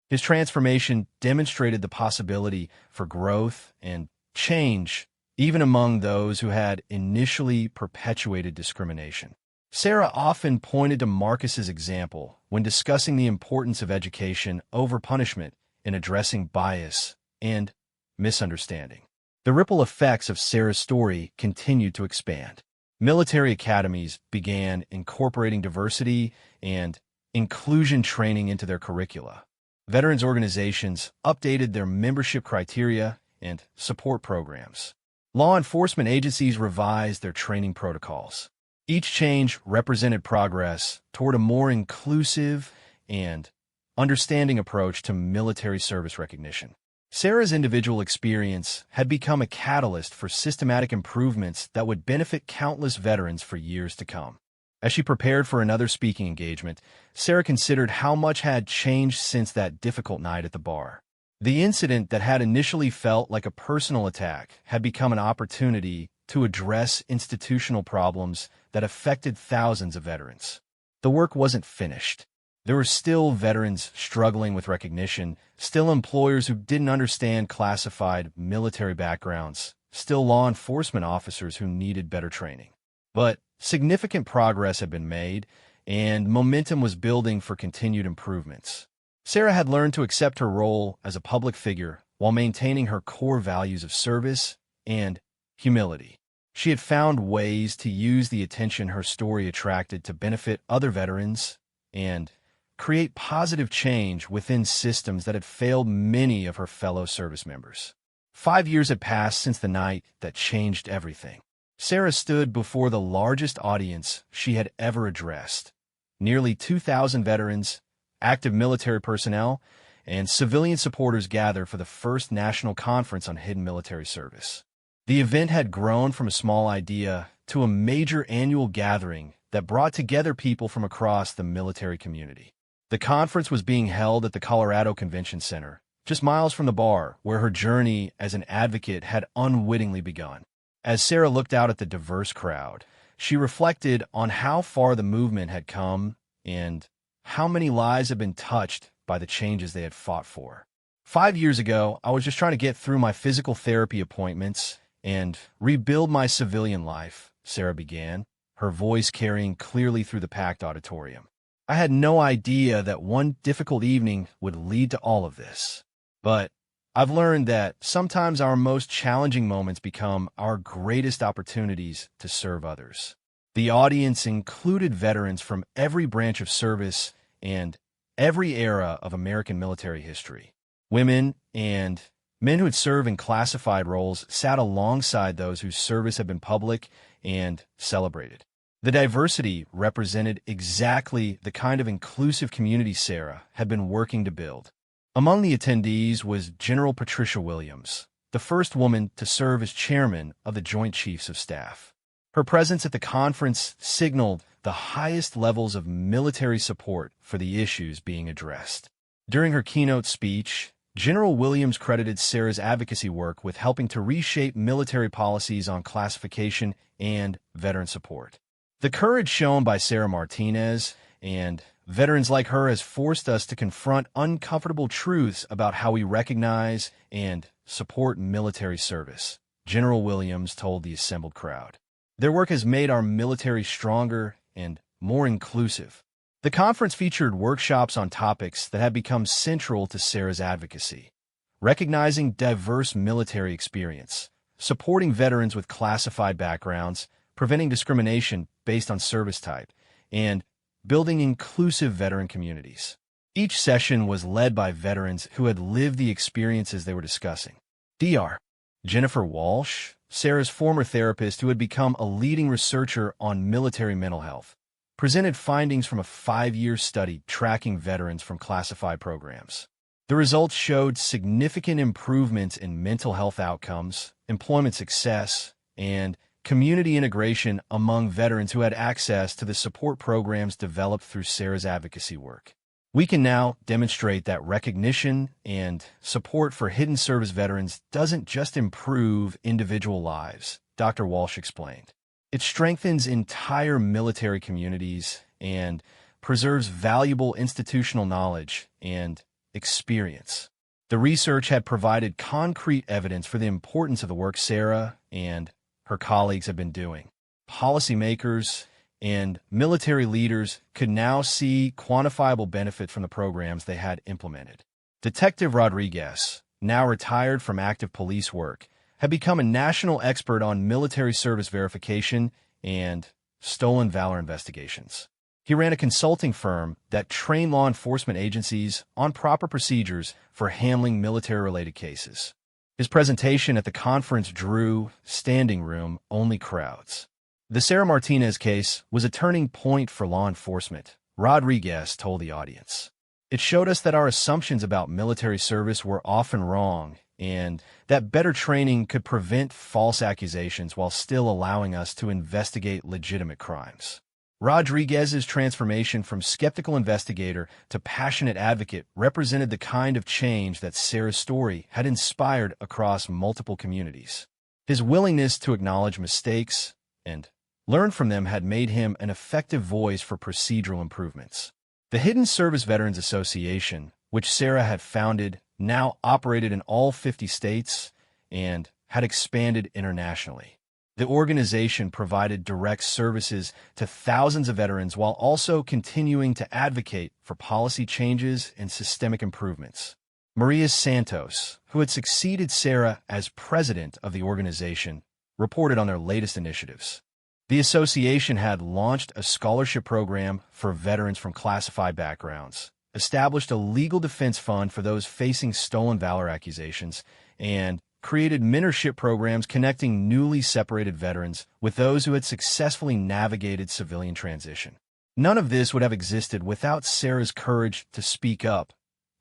Speaker 1: His transformation demonstrated the possibility for growth and change, even among those who had initially perpetuated discrimination. Sarah often pointed to Marcus's example when discussing the importance of education over punishment in addressing bias and misunderstanding. The ripple effects of Sarah's story continued to expand. Military academies began incorporating diversity and inclusion training into their curricula. Veterans organizations updated their membership criteria and support programs. Law enforcement agencies revised their training protocols. Each change represented progress toward a more inclusive and understanding approach to military service recognition. Sarah's individual experience had become a catalyst for systematic improvements that would benefit countless veterans for years to come. As she prepared for another speaking engagement, Sarah considered how much had changed since that difficult night at the bar. The incident that had initially felt like a personal attack had become an opportunity to address institutional problems that affected thousands of veterans. The work wasn't finished. There were still veterans struggling with recognition, still employers who didn't understand classified military backgrounds, still law enforcement officers who needed better training. But significant progress had been made, and momentum was building for continued improvements. Sarah had learned to accept her role as a public figure while maintaining her core values of service and humility. She had found ways to use the attention her story attracted to benefit other veterans and create positive change within systems that had failed many of her fellow service members. 5 years had passed since the night that changed everything. Sarah stood before the largest audience she had ever addressed. Nearly 2,000 veterans, active military personnel, and civilian supporters gathered for the first national conference on hidden military service. The event had grown from a small idea to a major annual gathering that brought together people from across the military community. The conference was being held at the Colorado Convention Center, just miles from the bar where her journey as an advocate had unwittingly begun. As Sarah looked out at the diverse crowd, she reflected on how far the movement had come and how many lives had been touched by the changes they had fought for. 5 years ago, I was just trying to get through my physical therapy appointments and rebuild my civilian life, Sarah began, her voice carrying clearly through the packed auditorium. I had no idea that one difficult evening would lead to all of this. But I've learned that sometimes our most challenging moments become our greatest opportunities to serve others. The audience included veterans from every branch of service and every era of American military history. Women and men who had served in classified roles sat alongside those whose service had been public and celebrated. The diversity represented exactly the kind of inclusive community Sarah had been working to build. Among the attendees was General Patricia Williams, the first woman to serve as chairman of the Joint Chiefs of Staff. Her presence at the conference signaled the highest levels of military support for the issues being addressed. During her keynote speech, General Williams credited Sarah's advocacy work with helping to reshape military policies on classification and veteran support. The courage shown by Sarah Martinez and veterans like her has forced us to confront uncomfortable truths about how we recognize and support military service, General Williams told the assembled crowd. Their work has made our military stronger and more inclusive. The conference featured workshops on topics that have become central to Sarah's advocacy: recognizing diverse military experience, supporting veterans with classified backgrounds, preventing discrimination based on service type, and building inclusive veteran communities. Each session was led by veterans who had lived the experiences they were discussing. Dr. Jennifer Walsh, Sarah's former therapist who had become a leading researcher on military mental health, presented findings from a 5-year study tracking veterans from classified programs. The results showed significant improvements in mental health outcomes, employment success, and community integration among veterans who had access to the support programs developed through Sarah's advocacy work. We can now demonstrate that recognition and support for hidden service veterans doesn't just improve individual lives, Dr. Walsh explained. It strengthens entire military communities and preserves valuable institutional knowledge and experience. The research had provided concrete evidence for the importance of the work Sarah and her colleagues have been doing. Policymakers and military leaders could now see quantifiable benefit from the programs they had implemented. Detective Rodriguez, now retired from active police work, had become a national expert on military service verification and stolen valor investigations. He ran a consulting firm that trained law enforcement agencies on proper procedures for handling military-related cases. His presentation at the conference drew standing-room-only crowds. The Sarah Martinez case was a turning point for law enforcement, Rodriguez told the audience. It showed us that our assumptions about military service were often wrong and that better training could prevent false accusations while still allowing us to investigate legitimate crimes. Rodriguez's transformation from skeptical investigator to passionate advocate represented the kind of change that Sarah's story had inspired across multiple communities. His willingness to acknowledge mistakes and learn from them had made him an effective voice for procedural improvements. The Hidden Service Veterans Association, which Sarah had founded, now operated in all 50 states and had expanded internationally. The organization provided direct services to thousands of veterans while also continuing to advocate for policy changes and systemic improvements. Maria Santos, who had succeeded Sarah as president of the organization, reported on their latest initiatives. The association had launched a scholarship program for veterans from classified backgrounds, established a legal defense fund for those facing stolen valor accusations, and created mentorship programs connecting newly separated veterans with those who had successfully navigated civilian transition. None of this would have existed without Sarah's courage to speak up,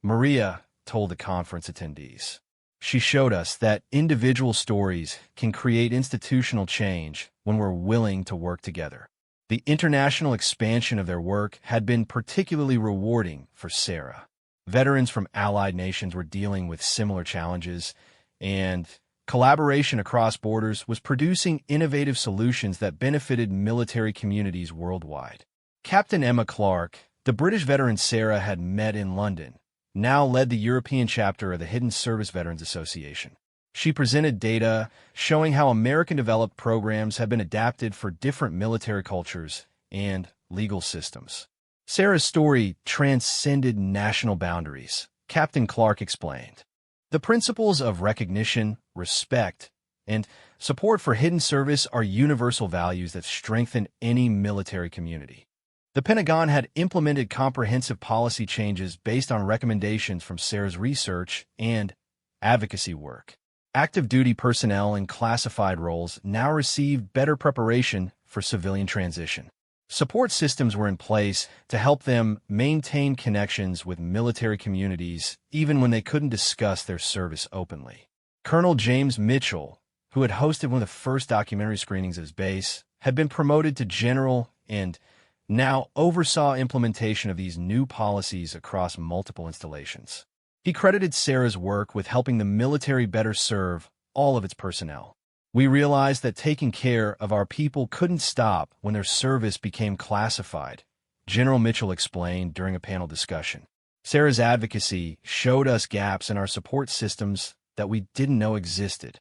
Speaker 1: Maria told the conference attendees. She showed us that individual stories can create institutional change when we're willing to work together. The international expansion of their work had been particularly rewarding for Sarah. Veterans from allied nations were dealing with similar challenges, and collaboration across borders was producing innovative solutions that benefited military communities worldwide. Captain Emma Clark, the British veteran Sarah had met in London, now led the European chapter of the Hidden Service Veterans Association. She presented data showing how American-developed programs have been adapted for different military cultures and legal systems. Sarah's story transcended national boundaries, Captain Clark explained. The principles of recognition, respect, and support for hidden service are universal values that strengthen any military community. The Pentagon had implemented comprehensive policy changes based on recommendations from Sarah's research and advocacy work. Active duty personnel in classified roles now received better preparation for civilian transition. Support systems were in place to help them maintain connections with military communities even when they couldn't discuss their service openly. Colonel James Mitchell, who had hosted one of the first documentary screenings at his base, had been promoted to general and now oversaw implementation of these new policies across multiple installations. He credited Sarah's work with helping the military better serve all of its personnel. We realized that taking care of our people couldn't stop when their service became classified, General Mitchell explained during a panel discussion. Sarah's advocacy showed us gaps in our support systems that we didn't know existed.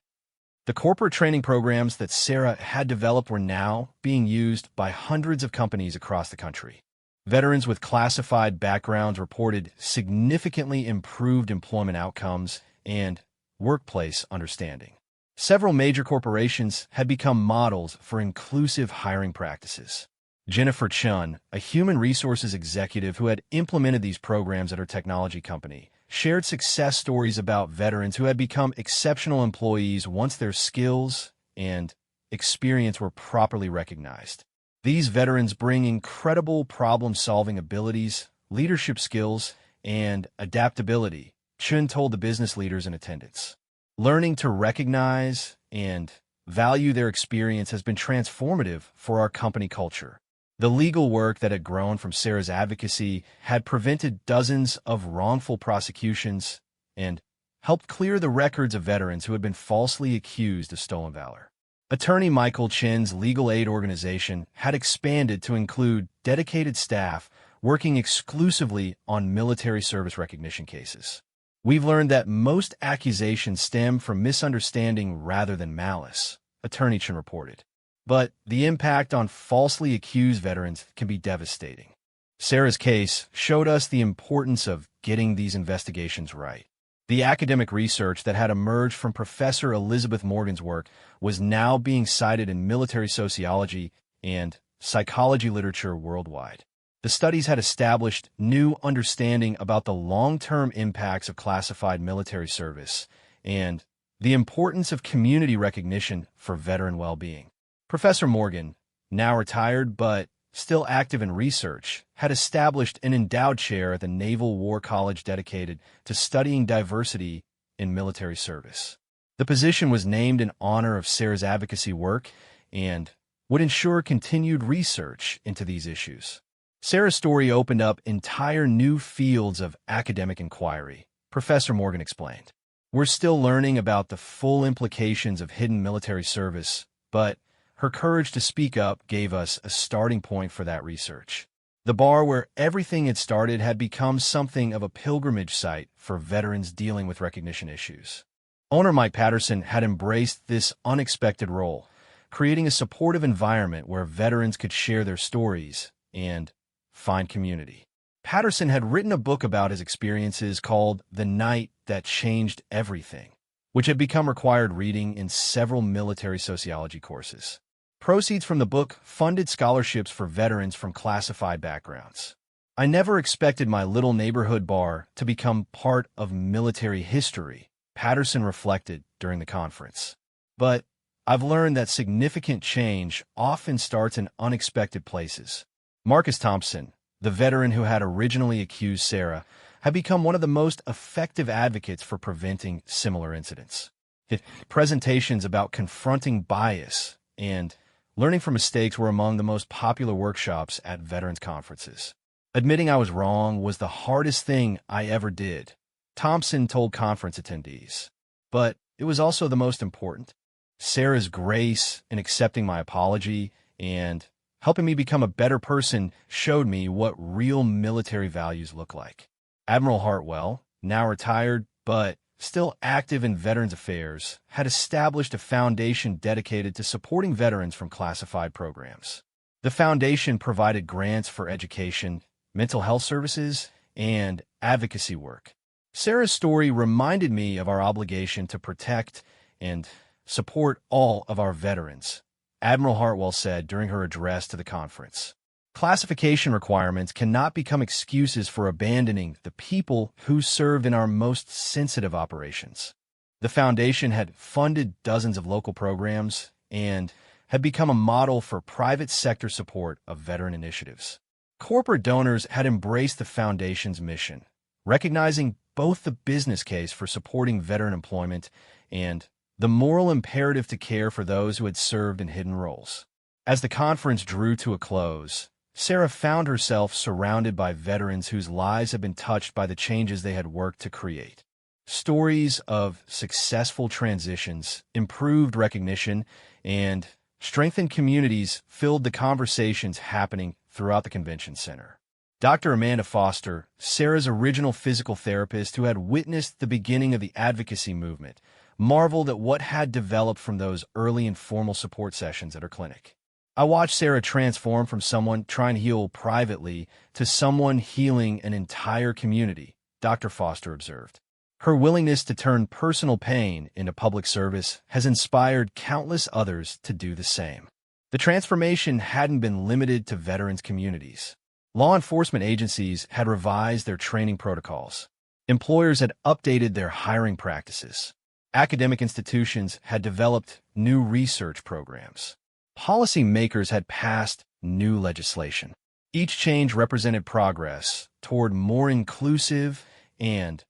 Speaker 1: The corporate training programs that Sarah had developed were now being used by hundreds of companies across the country. Veterans with classified backgrounds reported significantly improved employment outcomes and workplace understanding. Several major corporations had become models for inclusive hiring practices. Jennifer Chun, a human resources executive who had implemented these programs at her technology company, shared success stories about veterans who had become exceptional employees once their skills and experience were properly recognized. These veterans bring incredible problem-solving abilities, leadership skills, and adaptability, Chun told the business leaders in attendance. Learning to recognize and value their experience has been transformative for our company culture. The legal work that had grown from Sarah's advocacy had prevented dozens of wrongful prosecutions and helped clear the records of veterans who had been falsely accused of stolen valor. Attorney Michael Chin's legal aid organization had expanded to include dedicated staff working exclusively on military service recognition cases. We've learned that most accusations stem from misunderstanding rather than malice, Attorney Chin reported. But the impact on falsely accused veterans can be devastating. Sarah's case showed us the importance of getting these investigations right. The academic research that had emerged from Professor Elizabeth Morgan's work was now being cited in military sociology and psychology literature worldwide. The studies had established new understanding about the long-term impacts of classified military service and the importance of community recognition for veteran well-being. Professor Morgan, now retired but still active in research, had established an endowed chair at the Naval War College dedicated to studying diversity in military service. The position was named in honor of Sarah's advocacy work and would ensure continued research into these issues. Sarah's story opened up entire new fields of academic inquiry, Professor Morgan explained. We're still learning about the full implications of hidden military service, but her courage to speak up gave us a starting point for that research. The bar where everything had started had become something of a pilgrimage site for veterans dealing with recognition issues. Owner Mike Patterson had embraced this unexpected role, creating a supportive environment where veterans could share their stories and find community. Patterson had written a book about his experiences called The Night That Changed Everything, which had become required reading in several military sociology courses. Proceeds from the book funded scholarships for veterans from classified backgrounds. I never expected my little neighborhood bar to become part of military history, Patterson reflected during the conference. But I've learned that significant change often starts in unexpected places. Marcus Thompson, the veteran who had originally accused Sarah, had become one of the most effective advocates for preventing similar incidents. His presentations about confronting bias and learning from mistakes were among the most popular workshops at veterans conferences. Admitting I was wrong was the hardest thing I ever did, Thompson told conference attendees. But it was also the most important. Sarah's grace in accepting my apology and helping me become a better person showed me what real military values look like. Admiral Hartwell, now retired but still active in Veterans Affairs, had established a foundation dedicated to supporting veterans from classified programs. The foundation provided grants for education, mental health services, and advocacy work. Sarah's story reminded me of our obligation to protect and support all of our veterans, Admiral Hartwell said during her address to the conference. Classification requirements cannot become excuses for abandoning the people who served in our most sensitive operations. The foundation had funded dozens of local programs and had become a model for private sector support of veteran initiatives. Corporate donors had embraced the foundation's mission, recognizing both the business case for supporting veteran employment and the moral imperative to care for those who had served in hidden roles. As the conference drew to a close, Sarah found herself surrounded by veterans whose lives had been touched by the changes they had worked to create. Stories of successful transitions, improved recognition, and strengthened communities filled the conversations happening throughout the convention center. Dr. Amanda Foster, Sarah's original physical therapist who had witnessed the beginning of the advocacy movement, marveled at what had developed from those early informal support sessions at her clinic. I watched Sarah transform from someone trying to heal privately to someone healing an entire community, Dr. Foster observed. Her willingness to turn personal pain into public service has inspired countless others to do the same. The transformation hadn't been limited to veterans communities. Law enforcement agencies had revised their training protocols. Employers had updated their hiring practices. Academic institutions had developed new research programs. Policymakers had passed new legislation. Each change represented progress toward more inclusive and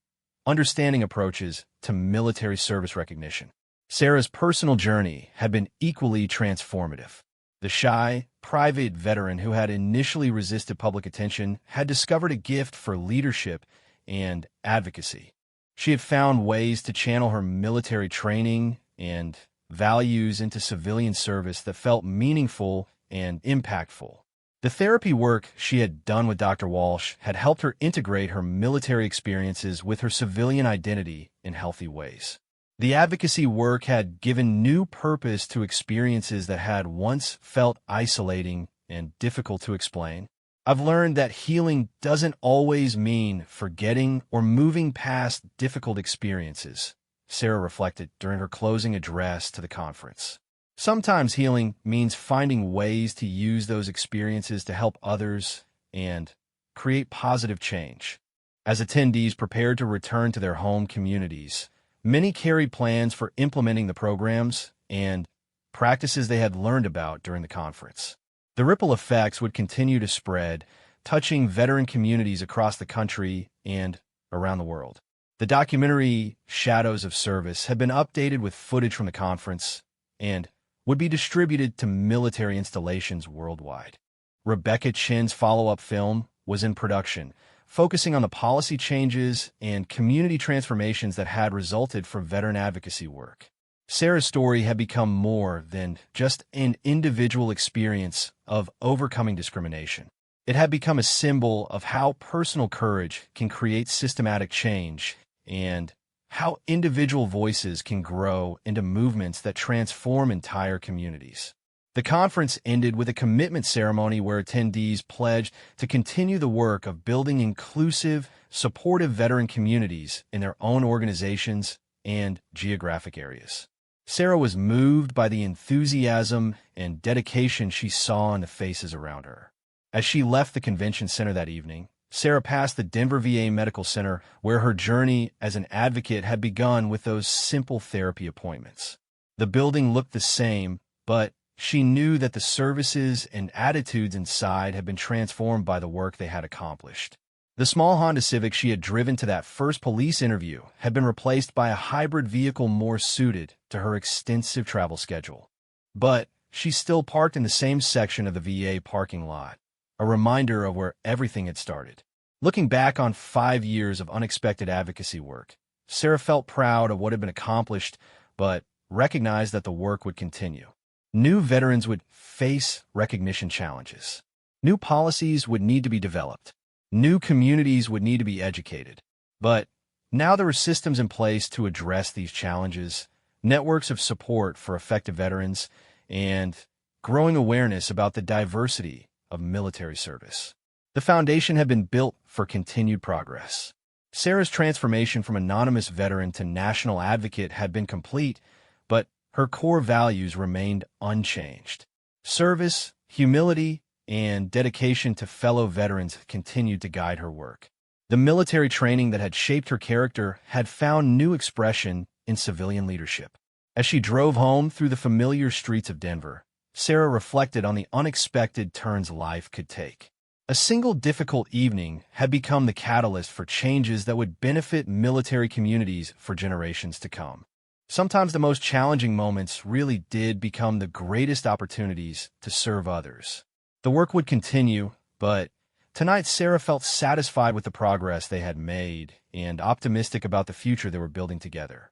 Speaker 1: understanding approaches to military service recognition. Sarah's personal journey had been equally transformative. The shy, private veteran who had initially resisted public attention had discovered a gift for leadership and advocacy. She had found ways to channel her military training and values into civilian service that felt meaningful and impactful. The therapy work she had done with Dr. Walsh had helped her integrate her military experiences with her civilian identity in healthy ways. The advocacy work had given new purpose to experiences that had once felt isolating and difficult to explain. I've learned that healing doesn't always mean forgetting or moving past difficult experiences, Sarah reflected during her closing address to the conference. Sometimes healing means finding ways to use those experiences to help others and create positive change. As attendees prepared to return to their home communities, many carried plans for implementing the programs and practices they had learned about during the conference. The ripple effects would continue to spread, touching veteran communities across the country and around the world. The documentary Shadows of Service had been updated with footage from the conference and would be distributed to military installations worldwide. Rebecca Chin's follow-up film was in production, focusing on the policy changes and community transformations that had resulted from veteran advocacy work. Sarah's story had become more than just an individual experience of overcoming discrimination. It had become a symbol of how personal courage can create systematic change and how individual voices can grow into movements that transform entire communities. The conference ended with a commitment ceremony where attendees pledged to continue the work of building inclusive, supportive veteran communities in their own organizations and geographic areas. Sarah was moved by the enthusiasm and dedication she saw in the faces around her. As she left the convention center that evening, Sarah passed the Denver VA Medical Center where her journey as an advocate had begun with those simple therapy appointments. The building looked the same, but she knew that the services and attitudes inside had been transformed by the work they had accomplished. The small Honda Civic she had driven to that first police interview had been replaced by a hybrid vehicle more suited to her extensive travel schedule. But she still parked in the same section of the VA parking lot, a reminder of where everything had started. Looking back on 5 years of unexpected advocacy work, Sarah felt proud of what had been accomplished, but recognized that the work would continue. New veterans would face recognition challenges. New policies would need to be developed. New communities would need to be educated. But now there were systems in place to address these challenges, networks of support for effective veterans, and growing awareness about the diversity of military service. The foundation had been built for continued progress. Sarah's transformation from anonymous veteran to national advocate had been complete, but her core values remained unchanged. Service, humility, and dedication to fellow veterans continued to guide her work. The military training that had shaped her character had found new expression in civilian leadership. As she drove home through the familiar streets of Denver, Sarah reflected on the unexpected turns life could take. A single difficult evening had become the catalyst for changes that would benefit military communities for generations to come. Sometimes the most challenging moments really did become the greatest opportunities to serve others. The work would continue, but tonight Sarah felt satisfied with the progress they had made and optimistic about the future they were building together.